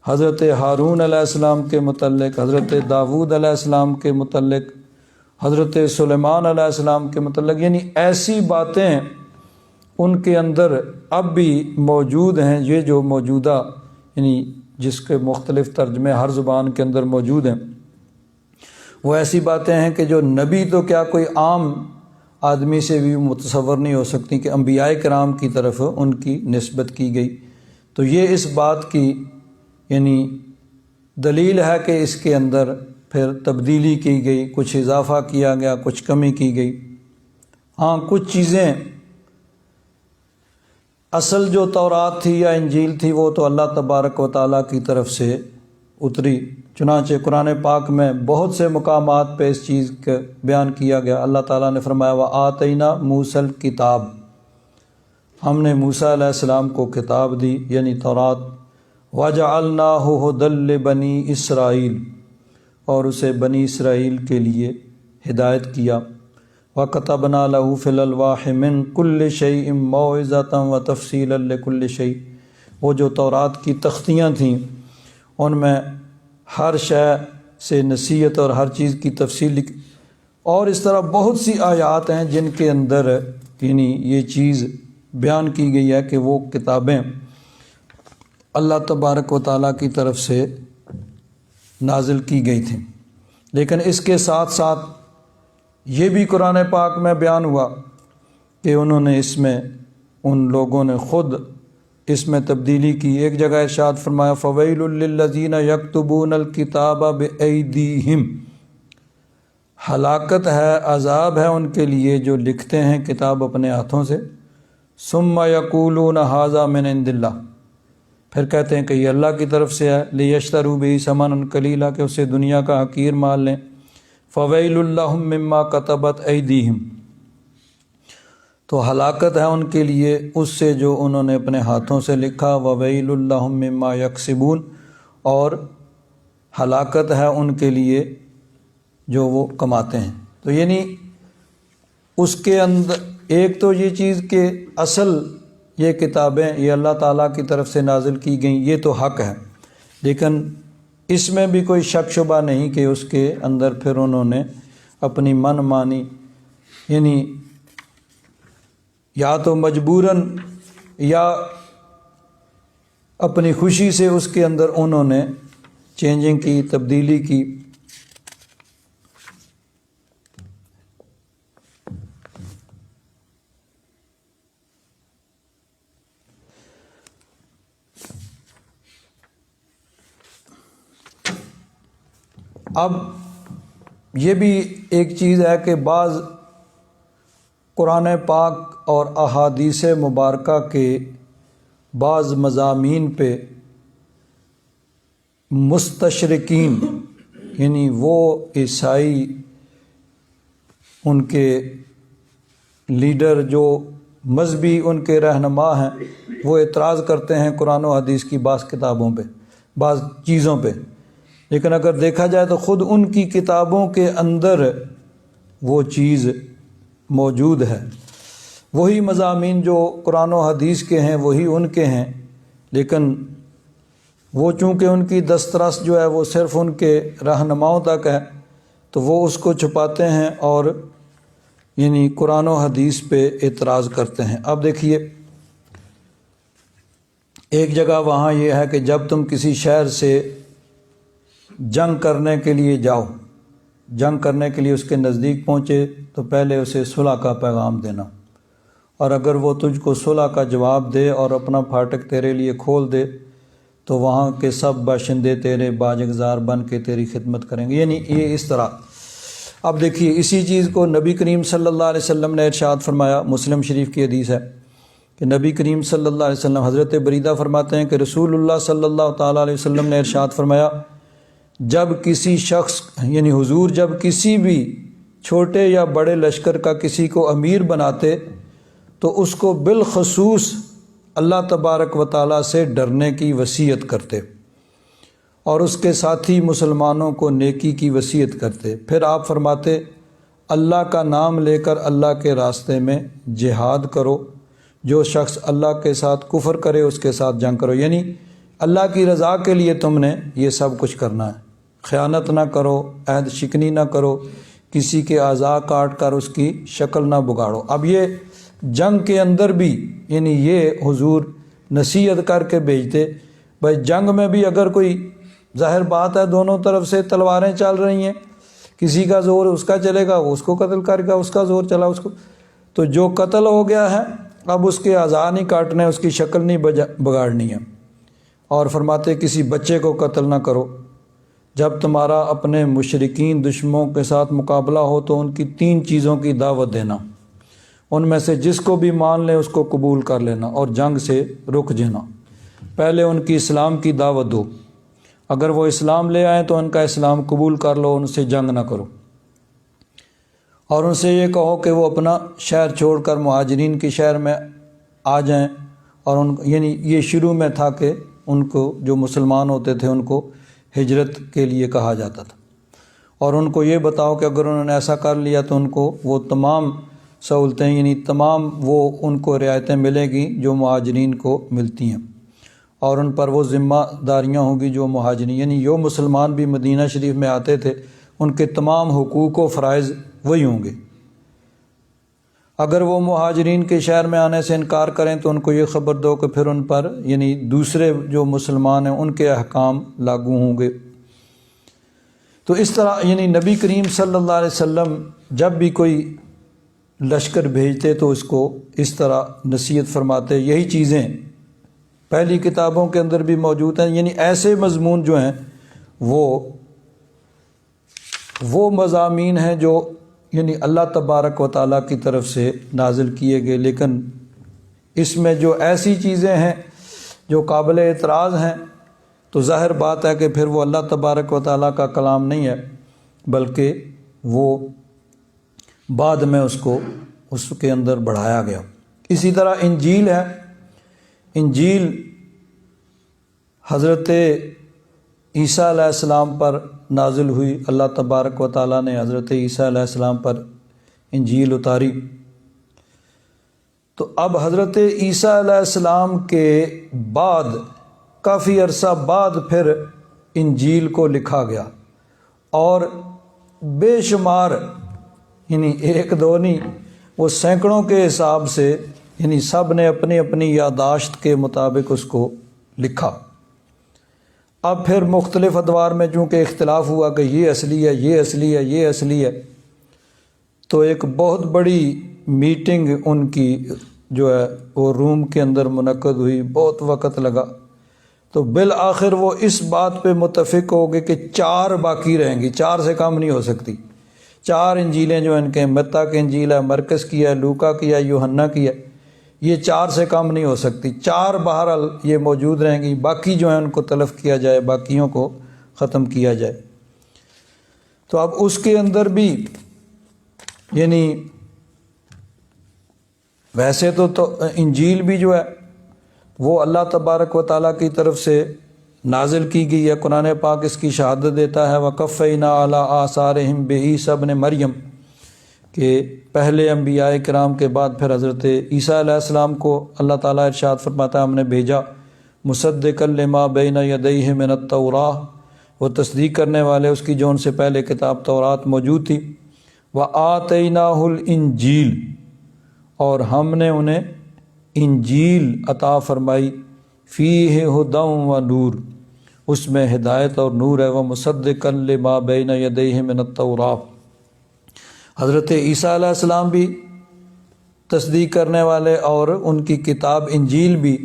Speaker 1: حضرت ہارون علیہ السلام کے متعلق، حضرت داود علیہ السلام کے متعلق، حضرت سلیمان علیہ السلام کے متعلق، یعنی ایسی باتیں ان کے اندر اب بھی موجود ہیں، یہ جو موجودہ یعنی جس کے مختلف ترجمے ہر زبان کے اندر موجود ہیں، وہ ایسی باتیں ہیں کہ جو نبی تو کیا کوئی عام آدمی سے بھی متصور نہیں ہو سکتی کہ انبیاء کرام کی طرف ان کی نسبت کی گئی۔ تو یہ اس بات کی یعنی دلیل ہے کہ اس کے اندر پھر تبدیلی کی گئی، کچھ اضافہ کیا گیا، کچھ کمی کی گئی۔ ہاں کچھ چیزیں اصل جو تورات تھی یا انجیل تھی وہ تو اللہ تبارک و تعالیٰ کی طرف سے اتری، چنانچہ قرآن پاک میں بہت سے مقامات پہ اس چیز کا بیان کیا گیا۔ اللہ تعالیٰ نے فرمایا وَآتَيْنَا مُوسَى الْكِتَابَ، ہم نے موسیٰ علیہ السلام کو کتاب دی یعنی تورات، وَجَعَلْنَاهُ هُدًى لِبَنِي اسرائیل، اور اسے بنی اسرائیل کے لیے ہدایت کیا۔ وَكَتَبْنَا لَهُ فِي الْأَلْوَاحِ مِنْ كُلِّ شَيْءٍ مَوْعِظَةً وَتَفْصِيلًا لِكُلِّ شَيْءٍ، وہ جو تورات کی تختیاں تھیں ان میں ہر شے سے نصیحت اور ہر چیز کی تفصیل اور اس طرح بہت سی آیات ہیں جن کے اندر یعنی یہ چیز بیان کی گئی ہے کہ وہ کتابیں اللہ تبارک و تعالیٰ کی طرف سے نازل کی گئی تھیں۔ لیکن اس کے ساتھ ساتھ یہ بھی قرآن پاک میں بیان ہوا کہ انہوں نے اس میں ان لوگوں نے خود اس میں تبدیلی کی۔ ایک جگہ ارشاد فرمایا فَوَيْلٌ لِّلَّذِينَ يَكْتُبُونَ الْكِتَابَ بِأَيْدِيهِمْ ہلاکت ہے، عذاب ہے ان کے لیے جو لکھتے ہیں کتاب اپنے ہاتھوں سے، ثم یقولون ھذا من عند اللہ، پھر کہتے ہیں کہ یہ اللہ کی طرف سے ہے، لیشتروا بہ ثمنا قلیلا، کہ اس سے دنیا کا حقیر مال لیں، فویل لہم مما کتبت ایدیہم، تو ہلاکت ہے ان کے لیے اس سے جو انہوں نے اپنے ہاتھوں سے لکھا، وویل لہم مما یکسبون، اور ہلاکت ہے ان کے لیے جو وہ کماتے ہیں۔ تو یعنی اس کے اندر ایک تو یہ چیز کہ اصل یہ کتابیں یہ اللہ تعالیٰ کی طرف سے نازل کی گئیں، یہ تو حق ہے، لیکن اس میں بھی کوئی شک شبہ نہیں کہ اس کے اندر پھر انہوں نے اپنی من مانی، یعنی یا تو مجبوراً یا اپنی خوشی سے اس کے اندر انہوں نے چینجنگ کی، تبدیلی کی۔ اب یہ بھی ایک چیز ہے کہ بعض قرآن پاک اور احادیث مبارکہ کے بعض مضامین پہ مستشرقین، یعنی وہ عیسائی ان کے لیڈر جو مذہبی ان کے رہنما ہیں، وہ اعتراض کرتے ہیں قرآن و حدیث کی بعض کتابوں پہ، بعض چیزوں پہ، لیکن اگر دیکھا جائے تو خود ان کی کتابوں کے اندر وہ چیز موجود ہے، وہی مضامین جو قرآن و حدیث کے ہیں وہی ان کے ہیں، لیکن وہ چونکہ ان کی دسترس جو ہے وہ صرف ان کے رہنماؤں تک ہے، تو وہ اس کو چھپاتے ہیں اور یعنی قرآن و حدیث پہ اعتراض کرتے ہیں۔ اب دیکھیے ایک جگہ وہاں یہ ہے کہ جب تم کسی شہر سے جنگ کرنے کے لیے جاؤ، جنگ کرنے کے لیے اس کے نزدیک پہنچے تو پہلے اسے صلح کا پیغام دینا، اور اگر وہ تجھ کو صلح کا جواب دے اور اپنا پھاٹک تیرے لیے کھول دے تو وہاں کے سب باشندے تیرے باجگزار بن کے تیری خدمت کریں گے، یعنی یہ اس طرح۔ اب دیکھیے اسی چیز کو نبی کریم صلی اللہ علیہ وسلم نے ارشاد فرمایا، مسلم شریف کی حدیث ہے کہ نبی کریم صلی اللہ علیہ وسلم حضرت بریدہ فرماتے ہیں کہ رسول اللہ صلی اللہ تعالیٰ علیہ وسلم نے ارشاد فرمایا، جب کسی شخص یعنی حضور جب کسی بھی چھوٹے یا بڑے لشکر کا کسی کو امیر بناتے تو اس کو بالخصوص اللہ تبارک و تعالیٰ سے ڈرنے کی وصیت کرتے اور اس کے ساتھی مسلمانوں کو نیکی کی وصیت کرتے۔ پھر آپ فرماتے اللہ کا نام لے کر اللہ کے راستے میں جہاد کرو، جو شخص اللہ کے ساتھ کفر کرے اس کے ساتھ جنگ کرو، یعنی اللہ کی رضا کے لیے تم نے یہ سب کچھ کرنا ہے، خیانت نہ کرو، عہد شکنی نہ کرو، کسی کے اعضاء کاٹ کر اس کی شکل نہ بگاڑو۔ اب یہ جنگ کے اندر بھی یعنی یہ حضور نصیحت کر کے بھیجتے، بھائی جنگ میں بھی اگر کوئی ظاہر بات ہے دونوں طرف سے تلواریں چل رہی ہیں، کسی کا زور اس کا چلے گا وہ اس کو قتل کرے گا، اس کا زور چلا اس کو، تو جو قتل ہو گیا ہے اب اس کے اعضاء نہیں کاٹنے، اس کی شکل نہیں بگاڑنی ہے۔ اور فرماتے کسی بچے کو قتل نہ کرو، جب تمہارا اپنے مشرکین دشمنوں کے ساتھ مقابلہ ہو تو ان کی 3 چیزوں کی دعوت دینا، ان میں سے جس کو بھی مان لے اس کو قبول کر لینا اور جنگ سے رک جانا۔ پہلے ان کی اسلام کی دعوت دو، اگر وہ اسلام لے آئیں تو ان کا اسلام قبول کر لو، ان سے جنگ نہ کرو، اور ان سے یہ کہو کہ وہ اپنا شہر چھوڑ کر مہاجرین کے شہر میں آ جائیں، اور ان یعنی یہ شروع میں تھا کہ ان کو جو مسلمان ہوتے تھے ان کو ہجرت کے لیے کہا جاتا تھا، اور ان کو یہ بتاؤ کہ اگر انہوں نے ایسا کر لیا تو ان کو وہ تمام سہولتیں یعنی تمام وہ ان کو رعایتیں ملے گی جو مہاجرین کو ملتی ہیں، اور ان پر وہ ذمہ داریاں ہوں گی جو مہاجرین یعنی جو مسلمان بھی مدینہ شریف میں آتے تھے ان کے تمام حقوق و فرائض وہی ہوں گے۔ اگر وہ مہاجرین کے شہر میں آنے سے انکار کریں تو ان کو یہ خبر دو کہ پھر ان پر یعنی دوسرے جو مسلمان ہیں ان کے احکام لاگو ہوں گے۔ تو اس طرح یعنی نبی کریم صلی اللہ علیہ وسلم جب بھی کوئی لشکر بھیجتے تو اس کو اس طرح نصیحت فرماتے۔ یہی چیزیں پہلی کتابوں کے اندر بھی موجود ہیں، یعنی ایسے مضمون جو ہیں وہ وہ مضامین ہیں جو یعنی اللہ تبارک و تعالیٰ کی طرف سے نازل کیے گئے، لیکن اس میں جو ایسی چیزیں ہیں جو قابل اعتراض ہیں تو ظاہر بات ہے کہ پھر وہ اللہ تبارک و تعالیٰ کا کلام نہیں ہے، بلکہ وہ بعد میں اس کے اندر بڑھایا گیا۔ اسی طرح انجیل ہے، انجیل حضرت عیسیٰ علیہ السلام پر نازل ہوئی، اللہ تبارک و تعالیٰ نے حضرت عیسیٰ علیہ السلام پر انجیل اتاری۔ تو اب حضرت عیسیٰ علیہ السلام کے بعد کافی عرصہ بعد پھر انجیل کو لکھا گیا، اور بے شمار یعنی ایک دو نہیں، وہ سینکڑوں کے حساب سے یعنی سب نے اپنی اپنی یادداشت کے مطابق اس کو لکھا۔ اب پھر مختلف ادوار میں چونکہ اختلاف ہوا کہ یہ اصلی ہے، یہ اصلی ہے، یہ اصلی ہے، تو ایک بہت بڑی میٹنگ ان کی جو ہے وہ روم کے اندر منعقد ہوئی، بہت وقت لگا، تو بالآخر وہ اس بات پہ متفق ہو گئے کہ 4 باقی رہیں گی، 4 سے کم نہیں ہو سکتی۔ 4 انجیلیں جو ان کے متی کی انجیل ہے، مرکز کی ہے، لوکا کی ہے، یوحنا کی ہے، یہ 4 سے کم نہیں ہو سکتی۔ 4 بہرحال یہ موجود رہیں گی، باقی جو ہیں ان کو تلف کیا جائے، باقیوں کو ختم کیا جائے۔ تو اب اس کے اندر بھی یعنی ویسے تو انجیل بھی جو ہے وہ اللہ تبارک و تعالیٰ کی طرف سے نازل کی گئی ہے، قرآن پاک اس کی شہادت دیتا ہے، وَقَفَّيْنَا عَلَىٰ آثَارِهِمْ بِعِیسَىٰ ابْنِ مریم، کہ پہلے انبیاء کرام کے بعد پھر حضرت عیسیٰ علیہ السلام کو اللہ تعالیٰ ارشاد فرماتا ہے ہم نے بھیجا مصدقا لما بین یدیہ من التوراۃ، وہ تصدیق کرنے والے اس کی جو ان سے پہلے کتاب تورات موجود تھی، وآتیناہ الانجیل، اور ہم نے انہیں انجیل عطا فرمائی، فیہ ھدی و نور، اس میں ہدایت اور نور ہے، ومصدقا لما بین یدیہ من التوراۃ۔ حضرت عیسیٰ علیہ السلام بھی تصدیق کرنے والے، اور ان کی کتاب انجیل بھی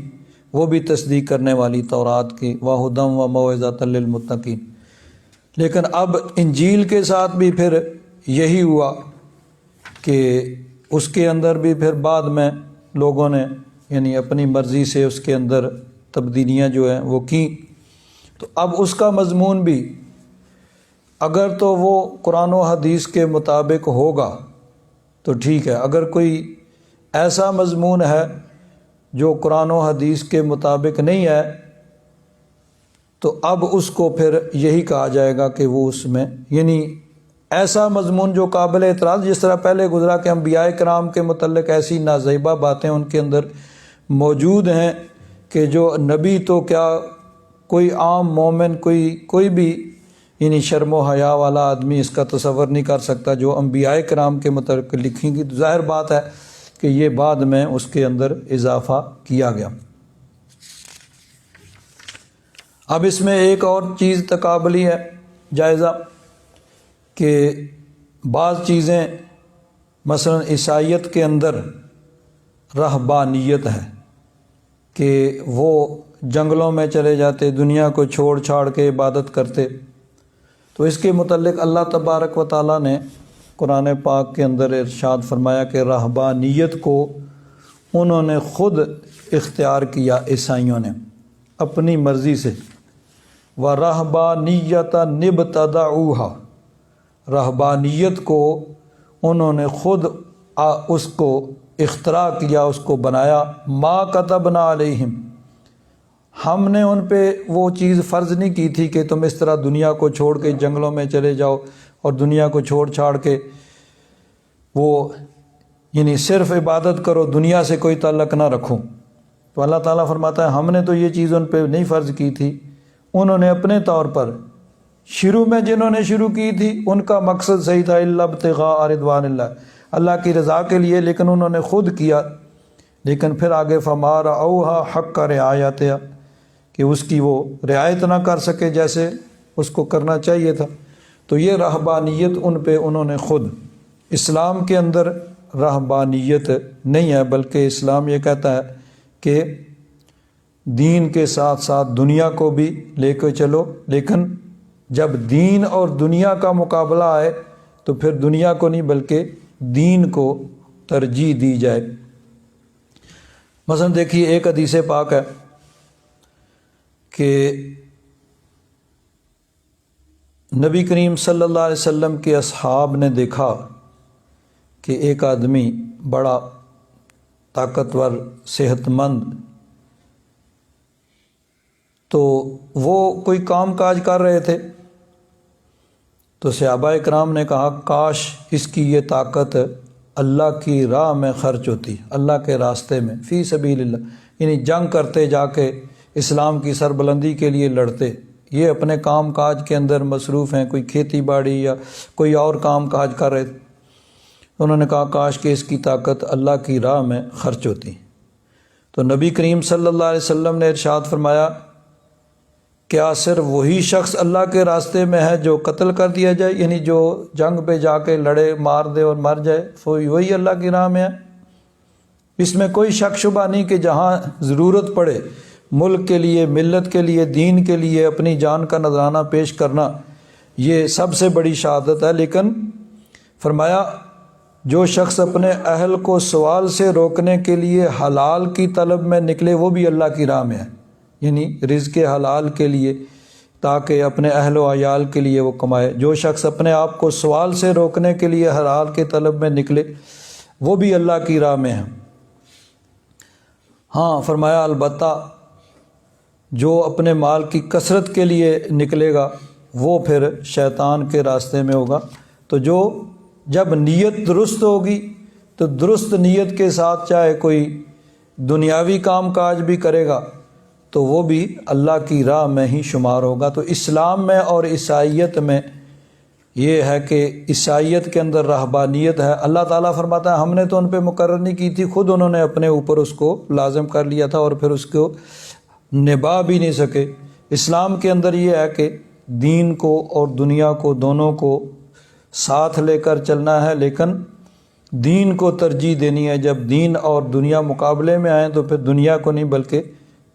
Speaker 1: وہ بھی تصدیق کرنے والی تورات کی، وَھدی وموعظۃ للمتقین۔ لیکن اب انجیل کے ساتھ بھی پھر یہی ہوا کہ اس کے اندر بھی پھر بعد میں لوگوں نے یعنی اپنی مرضی سے اس کے اندر تبدیلیاں جو ہیں وہ کیں۔ تو اب اس کا مضمون بھی اگر تو وہ قرآن و حدیث کے مطابق ہوگا تو ٹھیک ہے، اگر کوئی ایسا مضمون ہے جو قرآن و حدیث کے مطابق نہیں ہے تو اب اس کو پھر یہی کہا جائے گا کہ وہ اس میں یعنی ایسا مضمون جو قابل اعتراض، جس طرح پہلے گزرا کہ انبیاء کرام کے متعلق ایسی نازیبہ باتیں ان کے اندر موجود ہیں کہ جو نبی تو کیا کوئی عام مومن کوئی بھی یعنی شرم و حیا والا آدمی اس کا تصور نہیں کر سکتا، جو انبیاء کرام کے متعلق لکھیں گی، تو ظاہر بات ہے کہ یہ بعد میں اس کے اندر اضافہ کیا گیا۔ اب اس میں ایک اور چیز تقابلی ہے جائزہ کہ بعض چیزیں مثلا عیسائیت کے اندر رہبانیت ہے کہ وہ جنگلوں میں چلے جاتے، دنیا کو چھوڑ چھاڑ کے عبادت کرتے، تو اس کے متعلق اللہ تبارک و تعالیٰ نے قرآن پاک کے اندر ارشاد فرمایا کہ رہبانیت کو انہوں نے خود اختیار کیا، عیسائیوں نے اپنی مرضی سے، وَرَهْبَانِيَّةً ابْتَدَعُوهَا، رہبانیت کو انہوں نے خود اس کو اختراع کیا، اس کو بنایا، مَا كَتَبْنَا عَلَيْهِمْ، ہم نے ان پہ وہ چیز فرض نہیں کی تھی کہ تم اس طرح دنیا کو چھوڑ کے جنگلوں میں چلے جاؤ اور دنیا کو چھوڑ چھاڑ کے وہ یعنی صرف عبادت کرو، دنیا سے کوئی تعلق نہ رکھو۔ تو اللہ تعالیٰ فرماتا ہے ہم نے تو یہ چیز ان پہ نہیں فرض کی تھی، انہوں نے اپنے طور پر شروع میں جنہوں نے شروع کی تھی ان کا مقصد صحیح تھا، الا ابتغاء رضوان اللہ، اللہ کی رضا کے لیے، لیکن انہوں نے خود کیا، لیکن پھر آگے فما رعوہا حق رعایتہا، کہ اس کی وہ رعایت نہ کر سکے جیسے اس کو کرنا چاہیے تھا۔ تو یہ رہبانیت ان پہ انہوں نے خود، اسلام کے اندر رہبانیت نہیں ہے، بلکہ اسلام یہ کہتا ہے کہ دین کے ساتھ ساتھ دنیا کو بھی لے کے چلو، لیکن جب دین اور دنیا کا مقابلہ آئے تو پھر دنیا کو نہیں بلکہ دین کو ترجیح دی جائے۔ مثلا دیکھیے ایک حدیث پاک ہے کہ نبی کریم صلی اللہ علیہ وسلم کے اصحاب نے دیکھا کہ ایک آدمی بڑا طاقتور صحت مند، تو وہ کوئی کام کاج کر رہے تھے، تو صحابہ کرام نے کہا کاش اس کی یہ طاقت اللہ کی راہ میں خرچ ہوتی، اللہ کے راستے میں، فی سبیل اللہ، یعنی جنگ کرتے، جا کے اسلام کی سربلندی کے لیے لڑتے۔ یہ اپنے کام کاج کے اندر مصروف ہیں، کوئی کھیتی باڑی یا کوئی اور کام کاج کر رہے تھے، انہوں نے کہا کاش کہ اس کی طاقت اللہ کی راہ میں خرچ ہوتی۔ تو نبی کریم صلی اللہ علیہ وسلم نے ارشاد فرمایا کیا صرف وہی شخص اللہ کے راستے میں ہے جو قتل کر دیا جائے، یعنی جو جنگ پہ جا کے لڑے، مار دے اور مر جائے، وہی اللہ کی راہ میں ہے؟ اس میں کوئی شک شبہ نہیں کہ جہاں ضرورت پڑے ملک کے لیے، ملت کے لیے، دین کے لیے اپنی جان کا نذرانہ پیش کرنا یہ سب سے بڑی شہادت ہے۔ لیکن فرمایا جو شخص اپنے اہل کو سوال سے روکنے کے لیے حلال کی طلب میں نکلے وہ بھی اللہ کی راہ میں ہے، یعنی رزق حلال کے لیے، تاکہ اپنے اہل و عیال کے لیے وہ کمائے۔ جو شخص اپنے آپ کو سوال سے روکنے کے لیے حلال کے طلب میں نکلے وہ بھی اللہ کی راہ میں ہے۔ ہاں فرمایا البتہ جو اپنے مال کی کثرت کے لیے نکلے گا وہ پھر شیطان کے راستے میں ہوگا۔ تو جو جب نیت درست ہوگی تو درست نیت کے ساتھ چاہے کوئی دنیاوی کام کاج بھی کرے گا تو وہ بھی اللہ کی راہ میں ہی شمار ہوگا۔ تو اسلام میں اور عیسائیت میں یہ ہے کہ عیسائیت کے اندر رہبانیت ہے۔ اللہ تعالیٰ فرماتا ہے ہم نے تو ان پہ مقرر نہیں کی تھی، خود انہوں نے اپنے اوپر اس کو لازم کر لیا تھا اور پھر اس کو نبھا بھی نہیں سکے۔ اسلام کے اندر یہ ہے کہ دین کو اور دنیا کو دونوں کو ساتھ لے کر چلنا ہے، لیکن دین کو ترجیح دینی ہے۔ جب دین اور دنیا مقابلے میں آئیں تو پھر دنیا کو نہیں بلکہ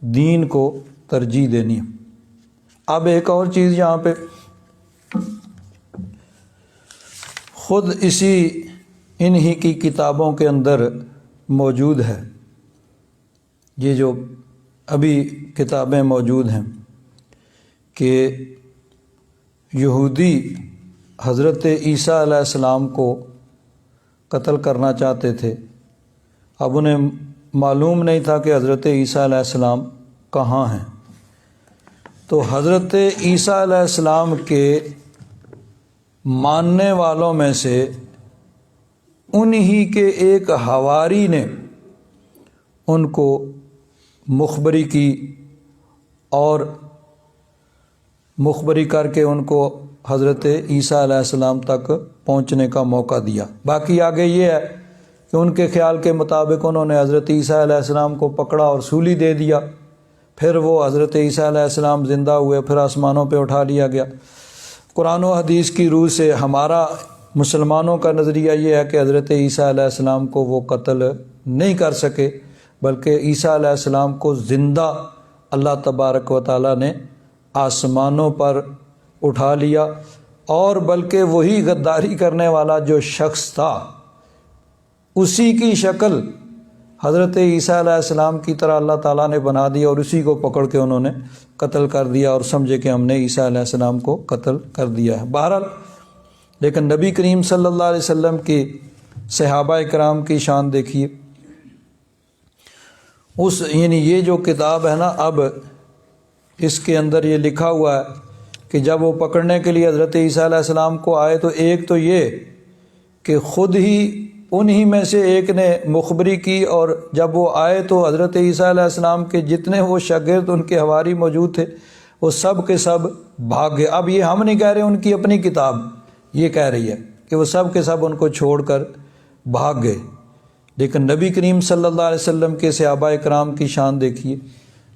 Speaker 1: دین کو ترجیح دینی ہے۔ اب ایک اور چیز یہاں پہ خود اسی انہی کی کتابوں کے اندر موجود ہے، یہ جو ابھی کتابیں موجود ہیں، کہ یہودی حضرت عیسیٰ علیہ السلام کو قتل کرنا چاہتے تھے۔ اب انہیں معلوم نہیں تھا کہ حضرت عیسیٰ علیہ السلام کہاں ہیں، تو حضرت عیسیٰ علیہ السلام کے ماننے والوں میں سے انہی کے ایک حواری نے ان کو مخبری کی اور مخبری کر کے ان کو حضرت عیسیٰ علیہ السلام تک پہنچنے کا موقع دیا۔ باقی آگے یہ ہے کہ ان کے خیال کے مطابق انہوں نے حضرت عیسیٰ علیہ السلام کو پکڑا اور سولی دے دیا، پھر وہ حضرت عیسیٰ علیہ السلام زندہ ہوئے، پھر آسمانوں پہ اٹھا لیا گیا۔ قرآن و حدیث کی روح سے ہمارا مسلمانوں کا نظریہ یہ ہے کہ حضرت عیسیٰ علیہ السلام کو وہ قتل نہیں کر سکے، بلکہ عیسیٰ علیہ السلام کو زندہ اللہ تبارک و تعالیٰ نے آسمانوں پر اٹھا لیا، اور بلکہ وہی غداری کرنے والا جو شخص تھا اسی کی شکل حضرت عیسیٰ علیہ السلام کی طرح اللہ تعالیٰ نے بنا دی اور اسی کو پکڑ کے انہوں نے قتل کر دیا اور سمجھے کہ ہم نے عیسیٰ علیہ السلام کو قتل کر دیا ہے۔ بہرحال لیکن نبی کریم صلی اللہ علیہ وسلم کی صحابہ کرام کی شان دیکھیے، یعنی یہ جو کتاب ہے نا، اب اس کے اندر یہ لکھا ہوا ہے کہ جب وہ پکڑنے کے لیے حضرت عیسیٰ علیہ السلام کو آئے تو ایک تو یہ کہ خود ہی انہی میں سے ایک نے مخبری کی، اور جب وہ آئے تو حضرت عیسیٰ علیہ السلام کے جتنے وہ شاگرد ان کے حواری موجود تھے وہ سب کے سب بھاگ گئے۔ اب یہ ہم نہیں کہہ رہے، ان کی اپنی کتاب یہ کہہ رہی ہے کہ وہ سب کے سب ان کو چھوڑ کر بھاگ گئے۔ لیکن نبی کریم صلی اللہ علیہ وسلم کے صحابہ کرام کی شان دیکھیے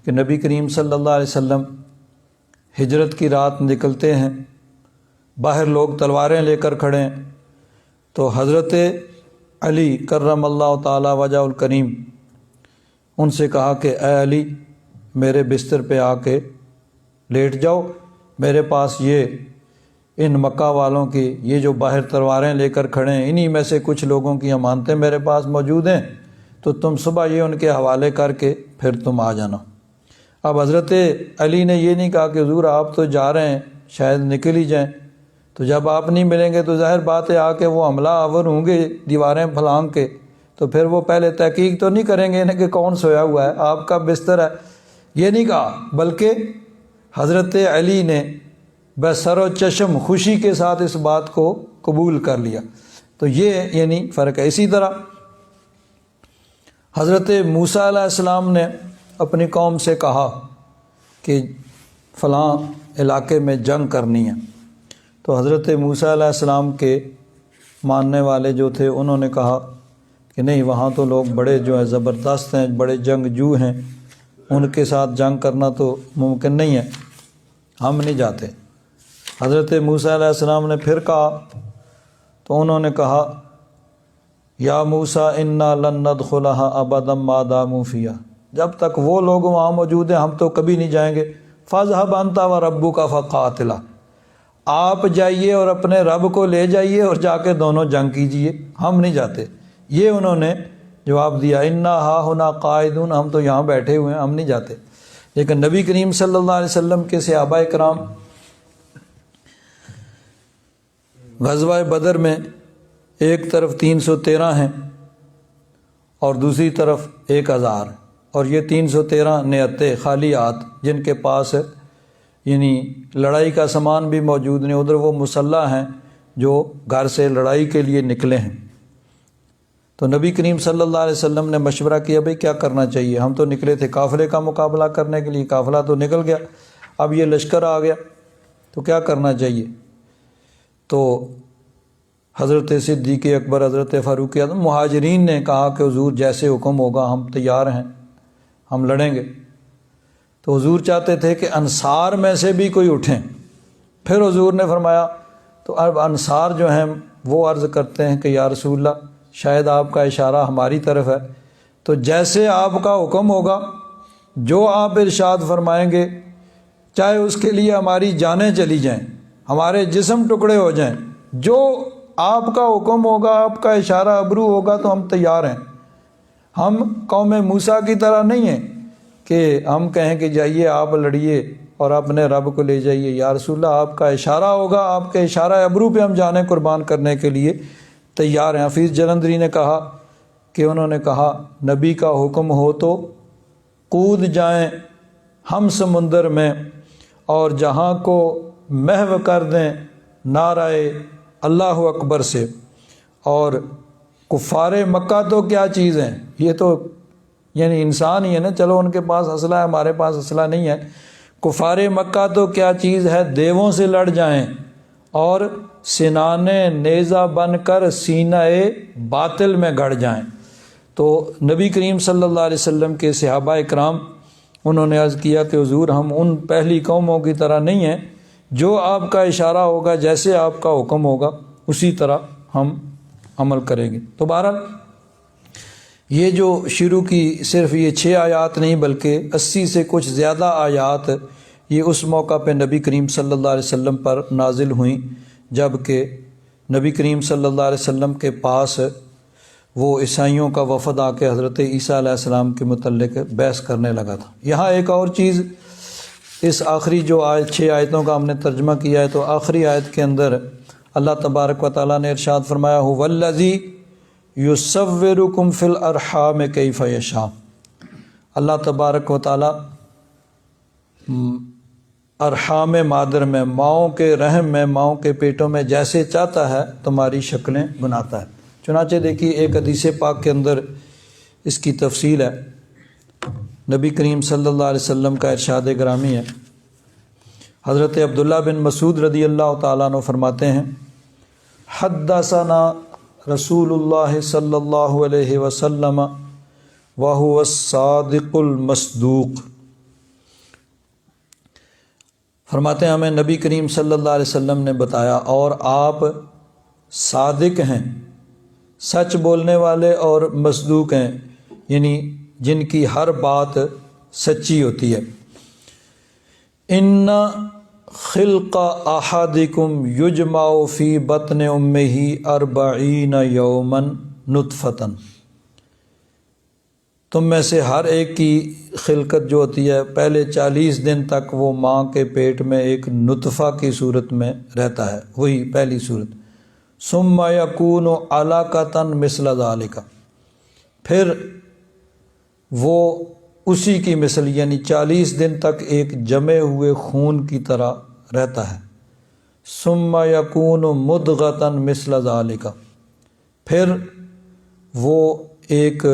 Speaker 1: کہ نبی کریم صلی اللہ علیہ وسلم ہجرت کی رات نکلتے ہیں، باہر لوگ تلواریں لے کر کھڑے ہیں، تو حضرت علی کرم اللہ تعالی وجہ الکریم ان سے کہا کہ اے علی میرے بستر پہ آ کے لیٹ جاؤ، میرے پاس یہ ان مکہ والوں کی یہ جو باہر تلواریں لے کر کھڑے ہیں، انہی میں سے کچھ لوگوں کی امانتیں میرے پاس موجود ہیں، تو تم صبح یہ ان کے حوالے کر کے پھر تم آ جانا۔ اب حضرت علی نے یہ نہیں کہا کہ حضور آپ تو جا رہے ہیں، شاید نکل ہی جائیں، تو جب آپ نہیں ملیں گے تو ظاہر بات ہے آ کے وہ حملہ آور ہوں گے دیواریں پھلانگ کے، تو پھر وہ پہلے تحقیق تو نہیں کریں گے کہ کون سویا ہوا ہے، آپ کا بستر ہے، یہ نہیں کہا، بلکہ حضرت علی نے بسر و چشم خوشی کے ساتھ اس بات کو قبول کر لیا۔ تو یہ یعنی فرق ہے۔ اسی طرح حضرت موسیٰ علیہ السلام نے اپنی قوم سے کہا کہ فلاں علاقے میں جنگ کرنی ہے، تو حضرت موسیٰ علیہ السلام کے ماننے والے جو تھے انہوں نے کہا کہ نہیں، وہاں تو لوگ بڑے جو ہیں زبردست ہیں، بڑے جنگجو ہیں، ان کے ساتھ جنگ کرنا تو ممکن نہیں ہے، ہم نہیں جاتے۔ حضرت موسیٰ علیہ السلام نے پھر کہا تو انہوں نے کہا یا موسیٰ انا لن ندخلها ابدا ما داموا فیہا، جب تک وہ لوگ وہاں موجود ہیں ہم تو کبھی نہیں جائیں گے۔ فاذهب انت وربک فقاتلا، آپ جائیے اور اپنے رب کو لے جائیے اور جا کے دونوں جنگ کیجئے، ہم نہیں جاتے۔ یہ انہوں نے جواب دیا انا ہاہنا قاعدون، ہم تو یہاں بیٹھے ہوئے ہیں، ہم نہیں جاتے۔ لیکن نبی کریم صلی اللہ علیہ وسلم کے صحابہ کرام غزوہ بدر میں ایک طرف 313 ہیں اور دوسری طرف 1000، اور یہ 313 نعتیں خالی ہاتھ جن کے پاس یعنی لڑائی کا سامان بھی موجود نہیں، ادھر وہ مسلح ہیں جو گھر سے لڑائی کے لیے نکلے ہیں۔ تو نبی کریم صلی اللہ علیہ وسلم نے مشورہ کیا بھئی کیا کرنا چاہیے، ہم تو نکلے تھے قافلے کا مقابلہ کرنے کے لیے، قافلہ تو نکل گیا، اب یہ لشکر آ گیا تو کیا کرنا چاہیے؟ تو حضرت صدیق اکبر، حضرت فاروق اعظم، مہاجرین نے کہا کہ حضور جیسے حکم ہوگا ہم تیار ہیں، ہم لڑیں گے۔ تو حضور چاہتے تھے کہ انصار میں سے بھی کوئی اٹھیں، پھر حضور نے فرمایا، تو اب انصار جو ہیں وہ عرض کرتے ہیں کہ یا رسول اللہ شاید آپ کا اشارہ ہماری طرف ہے، تو جیسے آپ کا حکم ہوگا، جو آپ ارشاد فرمائیں گے، چاہے اس کے لیے ہماری جانیں چلی جائیں، ہمارے جسم ٹکڑے ہو جائیں، جو آپ کا حکم ہوگا، آپ کا اشارہ ابرو ہوگا تو ہم تیار ہیں۔ ہم قوم موسیٰ کی طرح نہیں ہیں کہ ہم کہیں کہ جائیے آپ لڑیے اور اپنے رب کو لے جائیے، یا رسول اللہ آپ کا اشارہ ہوگا، آپ کے اشارہ ابرو پہ ہم جانیں قربان کرنے کے لیے تیار ہیں۔ حفیظ جلندری نے کہا کہ انہوں نے کہا نبی کا حکم ہو تو کود جائیں ہم سمندر میں اور جہاں کو محو کر دیں نعرہ اللہ اکبر سے، اور کفار مکہ تو کیا چیز ہیں، یہ تو یعنی انسان ہی ہے نا، چلو ان کے پاس اسلحہ ہے، ہمارے پاس اسلحہ نہیں ہے، کفار مکہ تو کیا چیز ہے، دیووں سے لڑ جائیں اور سنان نیزہ بن کر سینہ باطل میں گڑ جائیں۔ تو نبی کریم صلی اللہ علیہ وسلم کے صحابہ اکرام انہوں نے عرض کیا کہ حضور ہم ان پہلی قوموں کی طرح نہیں ہیں، جو آپ کا اشارہ ہوگا، جیسے آپ کا حکم ہوگا اسی طرح ہم عمل کریں گے۔ تو بہرحال یہ جو شروع کی صرف یہ 6 آیات نہیں بلکہ 80 سے کچھ زیادہ آیات یہ اس موقع پہ نبی کریم صلی اللہ علیہ وسلم پر نازل ہوئیں جب کہ نبی کریم صلی اللہ علیہ وسلم کے پاس وہ عیسائیوں کا وفد آ کے حضرت عیسیٰ علیہ السلام کے متعلق بحث کرنے لگا تھا۔ یہاں ایک اور چیز، اس آخری جو 6 آیتوں کا ہم نے ترجمہ کیا ہے، تو آخری آیت کے اندر اللہ تبارک و تعالیٰ نے ارشاد فرمایا هو الذی یصورکم فی الارحام کیف یشاء، اللہ تبارک و تعالیٰ ارحام مادر میں، ماؤں کے رحم میں، ماؤں کے پیٹوں میں جیسے چاہتا ہے تمہاری شکلیں بناتا ہے۔ چنانچہ دیکھیے ایک حدیث پاک کے اندر اس کی تفصیل ہے۔ نبی کریم صلی اللہ علیہ وسلم کا ارشاد گرامی ہے، حضرت عبداللہ بن مسعود رضی اللہ تعالیٰ عنہ فرماتے ہیں حدثنا رسول اللہ صلی اللہ علیہ وسلم وہو الصادق المصدوق، فرماتے ہیں ہمیں نبی کریم صلی اللہ علیہ وسلم نے بتایا اور آپ صادق ہیں، سچ بولنے والے اور مصدوق ہیں، یعنی جن کی ہر بات سچی ہوتی ہے۔ ان خلق احدکم یجمع فی بطن امہ 40 یوما نطفۃ، تم میں سے ہر ایک کی خلقت جو ہوتی ہے پہلے 40 دن تک وہ ماں کے پیٹ میں ایک نطفہ کی صورت میں رہتا ہے، وہی پہلی صورت، ثم یکون علقۃ مثل ذلک، پھر وہ اسی کی مثل یعنی 40 دن تک ایک جمے ہوئے خون کی طرح رہتا ہے، ثم یکون مدغۃ مثل ذلک، پھر وہ ایک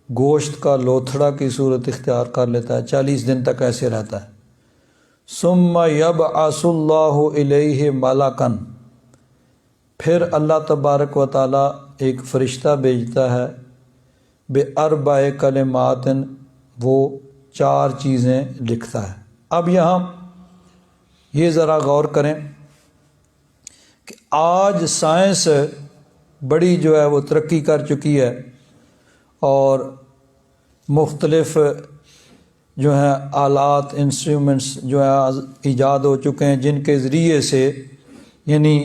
Speaker 1: گوشت کا لوتھڑا کی صورت اختیار کر لیتا ہے، 40 دن تک ایسے رہتا ہے، ثم یبعث اللہ الیہ ملکا، پھر اللہ تبارک و تعالیٰ ایک فرشتہ بھیجتا ہے، بِأَرْبَعِ کلمات، وہ 4 چیزیں لکھتا ہے۔ اب یہاں یہ ذرا غور کریں کہ آج سائنس بڑی جو ہے وہ ترقی کر چکی ہے اور مختلف جو ہیں آلات انسٹرومنٹس جو ہیں ایجاد ہو چکے ہیں، جن کے ذریعے سے یعنی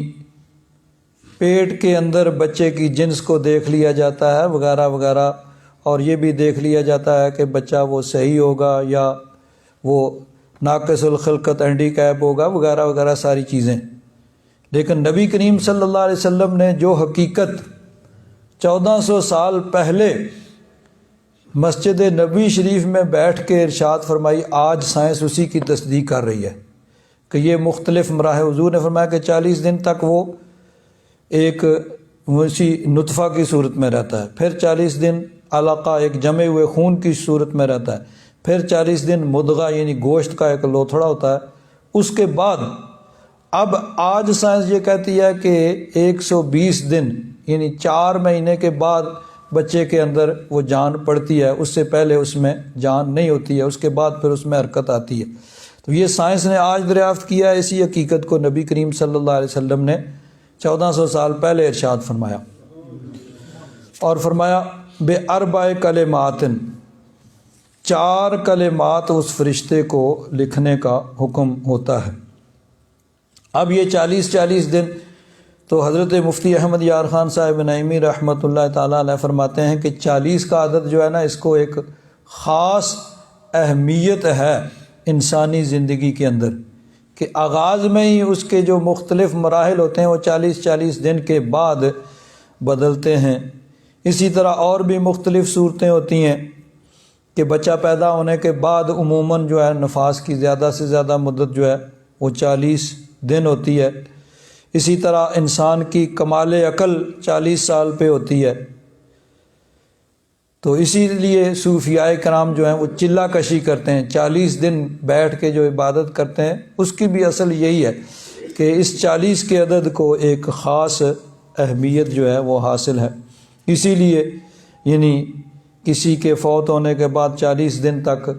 Speaker 1: پیٹ کے اندر بچے کی جنس کو دیکھ لیا جاتا ہے وغیرہ وغیرہ، اور یہ بھی دیکھ لیا جاتا ہے کہ بچہ وہ صحیح ہوگا یا وہ ناقص الخلقت ہینڈی کیپ ہوگا وغیرہ وغیرہ ساری چیزیں۔ لیکن نبی کریم صلی اللہ علیہ وسلم نے جو حقیقت 1400 سال پہلے مسجد نبوی شریف میں بیٹھ کے ارشاد فرمائی، آج سائنس اسی کی تصدیق کر رہی ہے کہ یہ مختلف مراحل، حضور نے فرمایا کہ 40 دن تک وہ ایک اسی نطفہ کی صورت میں رہتا ہے، پھر 40 دن علقہ ایک جمے ہوئے خون کی صورت میں رہتا ہے، پھر 40 دن مدغہ یعنی گوشت کا ایک لوتھڑا ہوتا ہے، اس کے بعد اب آج سائنس یہ کہتی ہے کہ 120 دن یعنی 4 مہینے کے بعد بچے کے اندر وہ جان پڑتی ہے، اس سے پہلے اس میں جان نہیں ہوتی ہے، اس کے بعد پھر اس میں حرکت آتی ہے۔ تو یہ سائنس نے آج دریافت کیا ہے، اسی حقیقت کو نبی کریم صلی اللہ علیہ وسلم نے 1400 سال پہلے ارشاد فرمایا، اور فرمایا بِأَرْبَعِ کلمات، 4 کلمات اس فرشتے کو لکھنے کا حکم ہوتا ہے۔ اب یہ 40 دن تو حضرت مفتی احمد یار خان صاحب نعیمی رحمۃ اللہ تعالیٰ علیہ فرماتے ہیں کہ 40 کا عدد جو ہے نا، اس کو ایک خاص اہمیت ہے انسانی زندگی کے اندر، کہ آغاز میں ہی اس کے جو مختلف مراحل ہوتے ہیں وہ 40 دن کے بعد بدلتے ہیں۔ اسی طرح اور بھی مختلف صورتیں ہوتی ہیں کہ بچہ پیدا ہونے کے بعد عموماً جو ہے نفاس کی زیادہ سے زیادہ مدت جو ہے وہ 40 دن ہوتی ہے۔ اسی طرح انسان کی کمال عقل 40 سال پہ ہوتی ہے۔ تو اسی لیے صوفیاء کرام جو ہیں وہ چلہ کشی کرتے ہیں، 40 دن بیٹھ کے جو عبادت کرتے ہیں، اس کی بھی اصل یہی ہے کہ اس 40 کے عدد کو ایک خاص اہمیت جو ہے وہ حاصل ہے۔ اسی لیے یعنی کسی کے فوت ہونے کے بعد 40 دن تک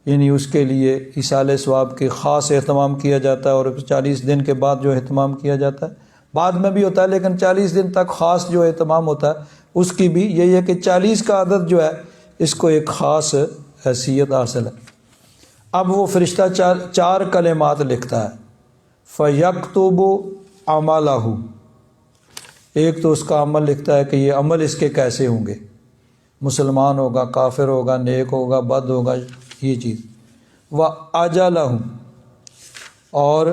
Speaker 1: یعنی اس کے لیے ایصال ثواب کے خاص اہتمام کیا جاتا ہے، اور 40 دن کے بعد جو اہتمام کیا جاتا ہے بعد میں بھی ہوتا ہے، لیکن 40 دن تک خاص جو اہتمام ہوتا ہے اس کی بھی یہی ہے کہ 40 کا عدد جو ہے اس کو ایک خاص حیثیت حاصل ہے۔ اب وہ فرشتہ 4 کلمات لکھتا ہے، فَيَكْتُبُ عَمَلَهُ، ایک تو اس کا عمل لکھتا ہے کہ یہ عمل اس کے کیسے ہوں گے، مسلمان ہوگا، کافر ہوگا، نیک ہوگا، بد ہوگا، یہ چیز، وَأَجَلَهُ، اور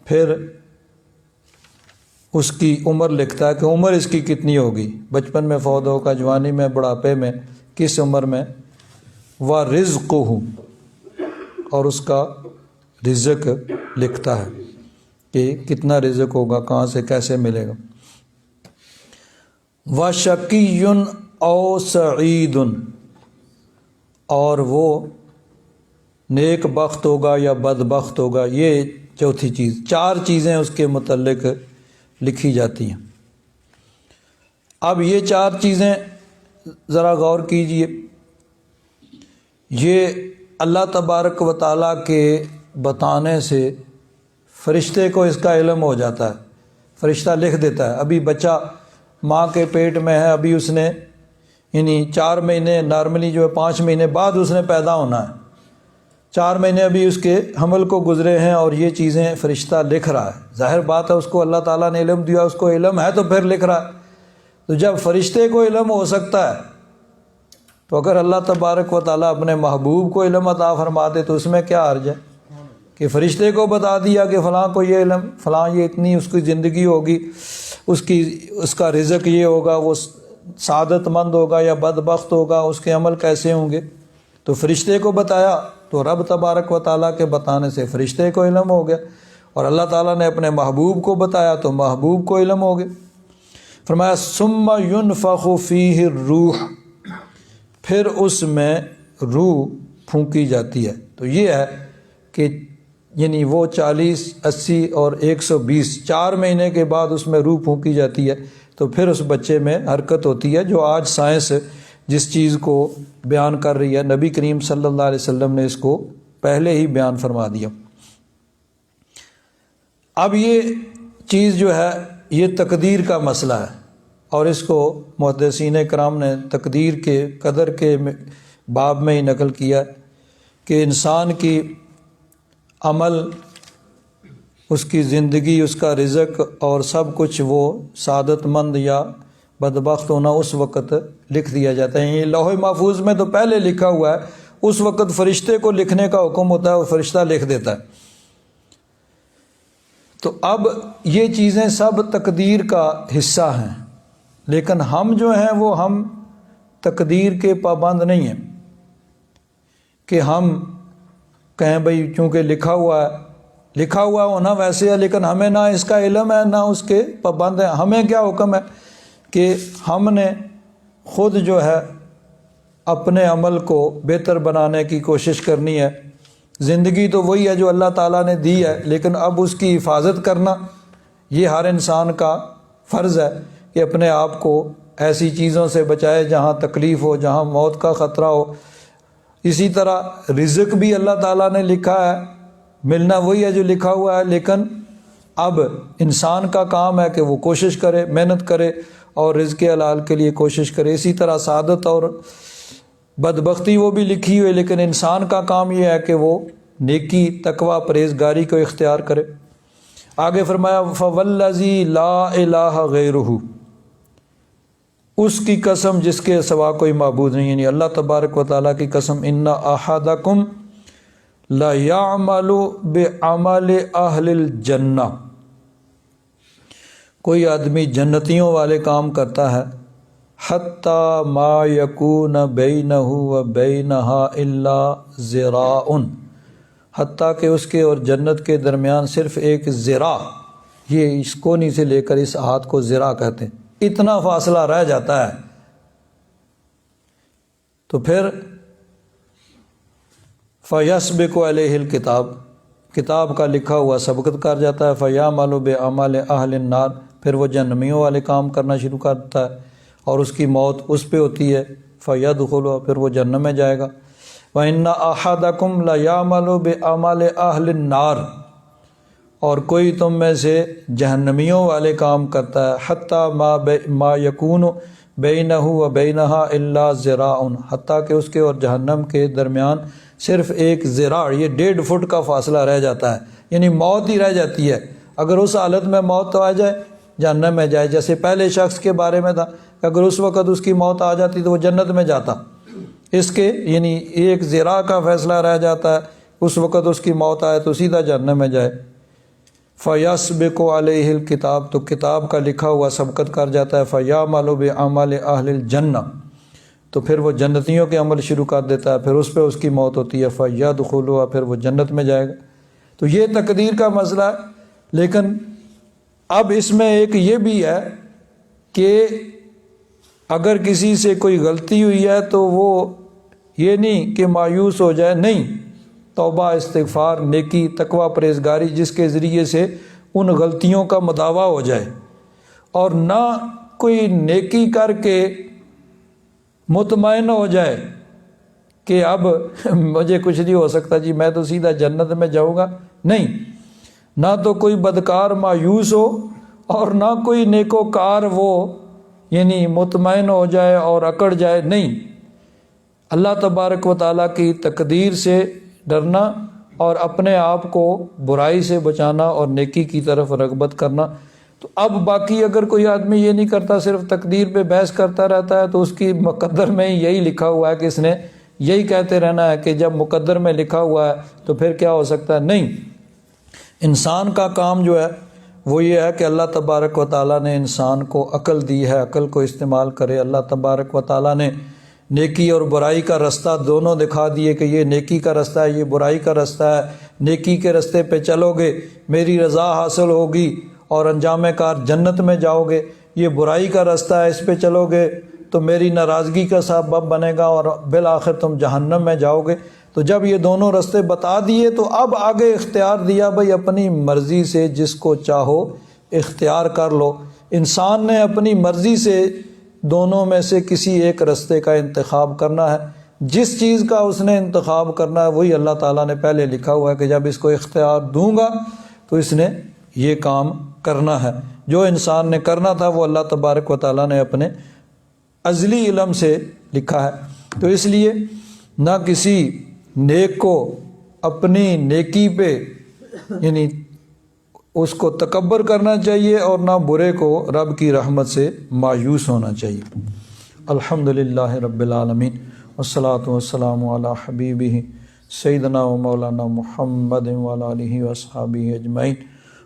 Speaker 1: پھر اس کی عمر لکھتا ہے کہ عمر اس کی کتنی ہوگی، بچپن میں فوت ہوگا، جوانی میں، بڑھاپے میں، کس عمر میں، وَرِزْقُهُ، اور اس کا رزق لکھتا ہے کہ کتنا رزق ہوگا، کہاں سے کیسے ملے گا، وَشَقِيٌّ أَوْ سَعِيدٌ، اور وہ نیک بخت ہوگا یا بدبخت ہوگا، یہ چوتھی چیز، 4 چیزیں اس کے متعلق لکھی جاتی ہیں۔ اب یہ 4 چیزیں ذرا غور کیجئے، یہ اللہ تبارک و تعالیٰ کے بتانے سے فرشتے کو اس کا علم ہو جاتا ہے، فرشتہ لکھ دیتا ہے۔ ابھی بچہ ماں کے پیٹ میں ہے، ابھی اس نے یعنی 4 مہینے، نارملی جو ہے 5 مہینے بعد اس نے پیدا ہونا ہے، 4 مہینے ابھی اس کے حمل کو گزرے ہیں اور یہ چیزیں فرشتہ لکھ رہا ہے، ظاہر بات ہے اس کو اللہ تعالیٰ نے علم دیا، اس کو علم ہے تو پھر لکھ رہا ہے۔ تو جب فرشتے کو علم ہو سکتا ہے تو اگر اللہ تبارک و تعالیٰ اپنے محبوب کو علم عطا فرما دے تو اس میں کیا حرج ہے کہ فرشتے کو بتا دیا کہ فلاں کو یہ علم، فلاں یہ اتنی اس کی زندگی ہوگی، اس کا رزق یہ ہوگا، وہ سعادت مند ہوگا یا بدبخت ہوگا، اس کے عمل کیسے ہوں گے۔ تو فرشتے کو بتایا تو رب تبارک و تعالیٰ کے بتانے سے فرشتے کو علم ہو گیا، اور اللہ تعالیٰ نے اپنے محبوب کو بتایا تو محبوب کو علم ہو گیا۔ فرمایا ثم ينفخ فیہ الروح، پھر اس میں روح پھونکی جاتی ہے۔ تو یہ ہے کہ یعنی وہ 40، 80 اور 120 4 مہینے کے بعد اس میں روح پھونکی جاتی ہے، تو پھر اس بچے میں حرکت ہوتی ہے، جو آج سائنس جس چیز کو بیان کر رہی ہے، نبی کریم صلی اللہ علیہ وسلم نے اس کو پہلے ہی بیان فرما دیا۔ اب یہ چیز جو ہے یہ تقدیر کا مسئلہ ہے، اور اس کو محدثین کرام نے تقدیر کے قدر کے باب میں ہی نقل کیا کہ انسان کی عمل، اس کی زندگی، اس کا رزق اور سب کچھ وہ سعادت مند یا بدبخت ہونا اس وقت لکھ دیا جاتا ہے۔ یہ لوح محفوظ میں تو پہلے لکھا ہوا ہے، اس وقت فرشتے کو لکھنے کا حکم ہوتا ہے اور فرشتہ لکھ دیتا ہے۔ تو اب یہ چیزیں سب تقدیر کا حصہ ہیں، لیکن ہم جو ہیں وہ ہم تقدیر کے پابند نہیں ہیں کہ ہم کہیں بھئی چونکہ لکھا ہوا ہونا ویسے ہے، لیکن ہمیں نہ اس کا علم ہے نہ اس کے پابند ہیں۔ ہمیں کیا حکم ہے کہ ہم نے خود جو ہے اپنے عمل کو بہتر بنانے کی کوشش کرنی ہے۔ زندگی تو وہی ہے جو اللہ تعالیٰ نے دی ہے، لیکن اب اس کی حفاظت کرنا یہ ہر انسان کا فرض ہے کہ اپنے آپ کو ایسی چیزوں سے بچائے جہاں تکلیف ہو، جہاں موت کا خطرہ ہو۔ اسی طرح رزق بھی اللہ تعالیٰ نے لکھا ہے، ملنا وہی ہے جو لکھا ہوا ہے، لیکن اب انسان کا کام ہے کہ وہ کوشش کرے، محنت کرے اور رزق حلال کے لیے کوشش کرے۔ اسی طرح سعادت اور بدبختی وہ بھی لکھی ہوئی، لیکن انسان کا کام یہ ہے کہ وہ نیکی، تقوی، پرہیزگاری کو اختیار کرے۔ آگے فرمایا فوالذی لا الہ غیرہ، اس کی قسم جس کے سوا کوئی معبود نہیں، یعنی اللہ تبارک و تعالیٰ کی قسم، ان احدکم لا یعمل بعمل اہل الجنہ، کوئی آدمی جنتیوں والے کام کرتا ہے، حتی ما یکون بینہ و بینہا الا ذراع، حتیٰ کہ اس کے اور جنت کے درمیان صرف ایک ذراع، یہ اس کونی سے لے کر اس ہاتھ کو ذراع کہتے ہیں، اتنا فاصلہ رہ جاتا ہے۔ تو پھر فَيَسْبِقُ عَلَيْهِ الْكِتَابُ، کتاب کا لکھا ہوا سبقت کر جاتا ہے، فَيَعْمَلُ بِعَمَلِ أَهْلِ النَّارِ، پھر وہ جہنمیوں والے کام کرنا شروع کرتا ہے اور اس کی موت اس پہ ہوتی ہے، فَيَدْخُلُ، پھر وہ جہنم میں جائے گا۔ وَإِنَّ أَحَدَكُمْ لَيَعْمَلُ بِعَمَلِ أَهْلِ النَّارِ، اور کوئی تم میں سے جہنمیوں والے کام کرتا ہے، حتی ما یکون بینہ و بینہا الا ذراع، حتیٰ کہ اس کے اور جہنم کے درمیان صرف ایک ذراع، یہ 1.5 فٹ کا فاصلہ رہ جاتا ہے، یعنی موت ہی رہ جاتی ہے۔ اگر اس حالت میں موت تو آ جائے جہنم میں جائے، جیسے پہلے شخص کے بارے میں تھا کہ اگر اس وقت اس کی موت آ جاتی تو وہ جنت میں جاتا، اس کے یعنی ایک ذراع کا فیصلہ رہ جاتا ہے، اس وقت اس کی موت آئے تو سیدھا جہنم میں جائے۔ فَيَسْبِقُ عَلَيْهِ الْكِتَابُ، تو کتاب کا لکھا ہوا سبقت کر جاتا ہے، فَيَعْمَلُ بِعَمَلِ أَهْلِ الْجَنَّةِ، تو پھر وہ جنتیوں کے عمل شروع کر دیتا ہے، پھر اس پہ اس کی موت ہوتی ہے، فَيَدْخُلُ، پھر وہ جنت میں جائے گا۔ تو یہ تقدیر کا مسئلہ ہے، لیکن اب اس میں ایک یہ بھی ہے کہ اگر کسی سے کوئی غلطی ہوئی ہے تو وہ یہ نہیں کہ مایوس ہو جائے، نہیں، توبہ، استغفار، نیکی، تقوی، پرہیزگاری، جس کے ذریعے سے ان غلطیوں کا مداوع ہو جائے، اور نہ کوئی نیکی کر کے مطمئن ہو جائے کہ اب مجھے کچھ نہیں ہو سکتا جی، میں تو سیدھا جنت میں جاؤں گا، نہیں، نہ تو کوئی بدکار مایوس ہو اور نہ کوئی نیکوکار وہ یعنی مطمئن ہو جائے اور اکڑ جائے، نہیں، اللہ تبارک و تعالیٰ کی تقدیر سے ڈرنا اور اپنے آپ کو برائی سے بچانا اور نیکی کی طرف رغبت کرنا۔ تو اب باقی اگر کوئی آدمی یہ نہیں کرتا، صرف تقدیر پہ بحث کرتا رہتا ہے، تو اس کی مقدر میں یہی لکھا ہوا ہے کہ اس نے یہی کہتے رہنا ہے کہ جب مقدر میں لکھا ہوا ہے تو پھر کیا ہو سکتا ہے؟ نہیں، انسان کا کام جو ہے وہ یہ ہے کہ اللہ تبارک و تعالیٰ نے انسان کو عقل دی ہے، عقل کو استعمال کرے۔ اللہ تبارک و تعالیٰ نے نیکی اور برائی کا رستہ دونوں دکھا دیے کہ یہ نیکی کا رستہ ہے، یہ برائی کا رستہ ہے۔ نیکی کے رستے پہ چلو گے میری رضا حاصل ہوگی اور انجام کار جنت میں جاؤ گے، یہ برائی کا رستہ ہے، اس پہ چلو گے تو میری ناراضگی کا سبب بنے گا اور بالآخر تم جہنم میں جاؤ گے۔ تو جب یہ دونوں رستے بتا دیے تو اب آگے اختیار دیا، بھئی اپنی مرضی سے جس کو چاہو اختیار کر لو۔ انسان نے اپنی مرضی سے دونوں میں سے کسی ایک رستے کا انتخاب کرنا ہے۔ جس چیز کا اس نے انتخاب کرنا ہے وہی اللہ تعالیٰ نے پہلے لکھا ہوا ہے کہ جب اس کو اختیار دوں گا تو اس نے یہ کام کرنا ہے۔ جو انسان نے کرنا تھا وہ اللہ تبارک و تعالیٰ نے اپنے ازلی علم سے لکھا ہے۔ تو اس لیے نہ کسی نیک کو اپنی نیکی پہ یعنی اس کو تکبر کرنا چاہیے اور نہ برے کو رب کی رحمت سے مایوس ہونا چاہیے۔ الحمدللہ رب العالمین والصلاة والسلام علی حبیبہ سیدنا و مولانا محمد وعلی آلہ واصحابہ اجمعین۔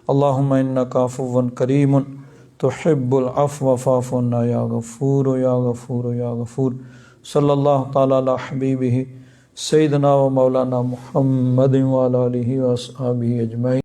Speaker 1: اللہم انک عفو کریم تحب العفو فاعف عنا یا غفور یا غفور یا غفور۔ صلی اللہ تعالی علی حبیبہ سیدنا و مولانا محمد وعلی آلہ واصحابہ اجمعین۔